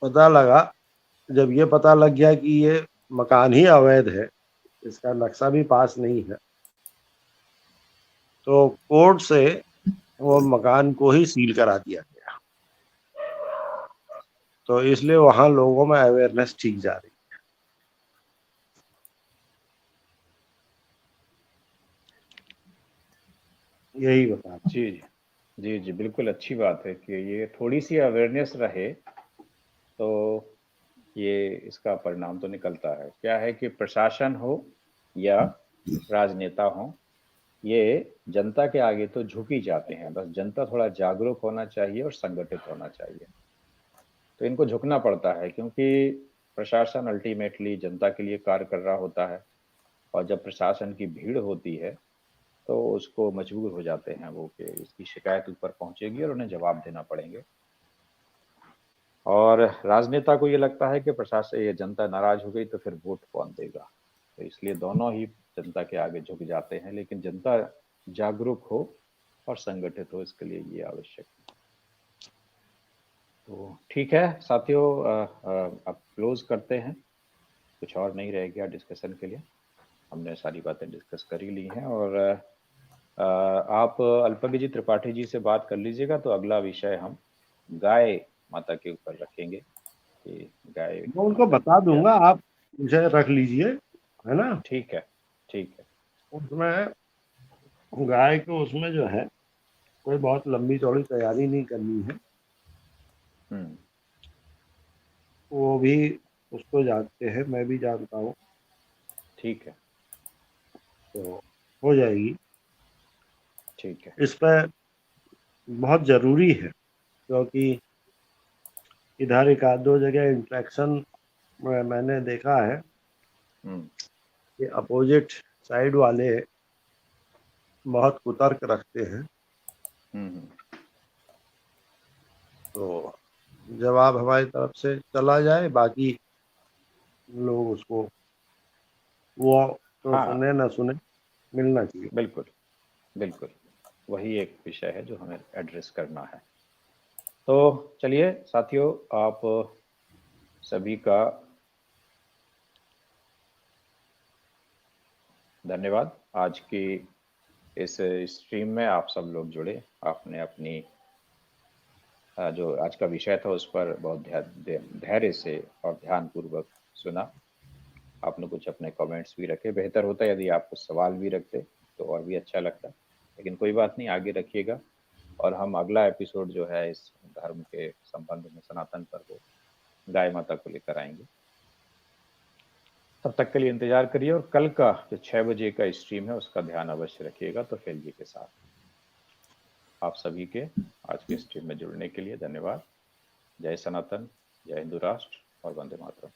पता लगा, जब ये पता लग गया कि ये मकान ही अवैध है, इसका नक्शा भी पास नहीं है, तो कोर्ट से वो मकान को ही सील करा दिया गया। तो इसलिए वहाँ लोगों में अवेयरनेस ठीक जा रही है। यही बता रहा हूँ। जी जी जी, बिल्कुल अच्छी बात है कि ये थोड़ी सी अवेयरनेस रहे तो ये इसका परिणाम तो निकलता है। क्या है कि प्रशासन हो या राजनेता हो, ये जनता के आगे तो झुक ही जाते हैं। बस जनता थोड़ा जागरूक होना चाहिए और संगठित होना चाहिए, तो इनको झुकना पड़ता है, क्योंकि प्रशासन अल्टीमेटली जनता के लिए कार्य कर रहा होता है। और जब प्रशासन की भीड़ होती है तो उसको मजबूर हो जाते हैं वो कि इसकी शिकायत ऊपर पहुंचेगी और उन्हें जवाब देना पड़ेंगे। और राजनेता को ये लगता है कि प्रशासन, ये जनता नाराज हो गई तो फिर वोट कौन देगा, तो इसलिए दोनों ही जनता के आगे झुक जाते हैं। लेकिन जनता जागरूक हो और संगठित हो, इसके लिए ये आवश्यक है। तो ठीक है साथियों, अब क्लोज करते हैं। कुछ और नहीं रह गया डिस्कशन के लिए, हमने सारी बातें डिस्कस कर ही ली हैं। और आप अल्पज्ञ त्रिपाठी जी से बात कर लीजिएगा, तो अगला विषय हम गाय माता के ऊपर रखेंगे कि गाय मैं उनको माता बता की क्या। दूंगा, आप विषय रख लीजिए, है ना। ठीक है, ठीक है। उसमें गाय को उसमें जो है कोई बहुत लंबी चौड़ी तैयारी नहीं करनी है, वो भी उसको जानते हैं, मैं भी जानता हूँ, ठीक है, तो हो जाएगी। ठीक है। इस पर बहुत ज़रूरी है, क्योंकि इधर एक आध दो जगह इंट्रैक्शन मैंने देखा है कि अपोजिट साइड वाले बहुत कुतर्क रखते हैं। तो जवाब हमारी तरफ से चला जाए, बाकी लोग उसको, वो तो हाँ, सुने ना सुने, मिलना चाहिए। बिल्कुल बिल्कुल, वही एक विषय है जो हमें एड्रेस करना है। तो चलिए साथियों, आप सभी का धन्यवाद। आज की इस स्ट्रीम में आप सब लोग जुड़े, आपने अपनी जो आज का विषय था उस पर बहुत धैर्य से और ध्यानपूर्वक सुना। आपने कुछ अपने कमेंट्स भी रखे। बेहतर होता यदि आप कुछ सवाल भी रखते तो और भी अच्छा लगता, लेकिन कोई बात नहीं, आगे रखिएगा। और हम अगला एपिसोड जो है इस धर्म के संबंध में, सनातन पर, वो गाय माता को लेकर आएंगे। तब तक के लिए इंतजार करिए, और कल का जो 6 बजे का स्ट्रीम है उसका ध्यान अवश्य रखिएगा। तो फैलिए के साथ आप सभी के आज के स्ट्रीम में जुड़ने के लिए धन्यवाद। जय सनातन, जय हिंदू राष्ट्र और वंदे मातरम।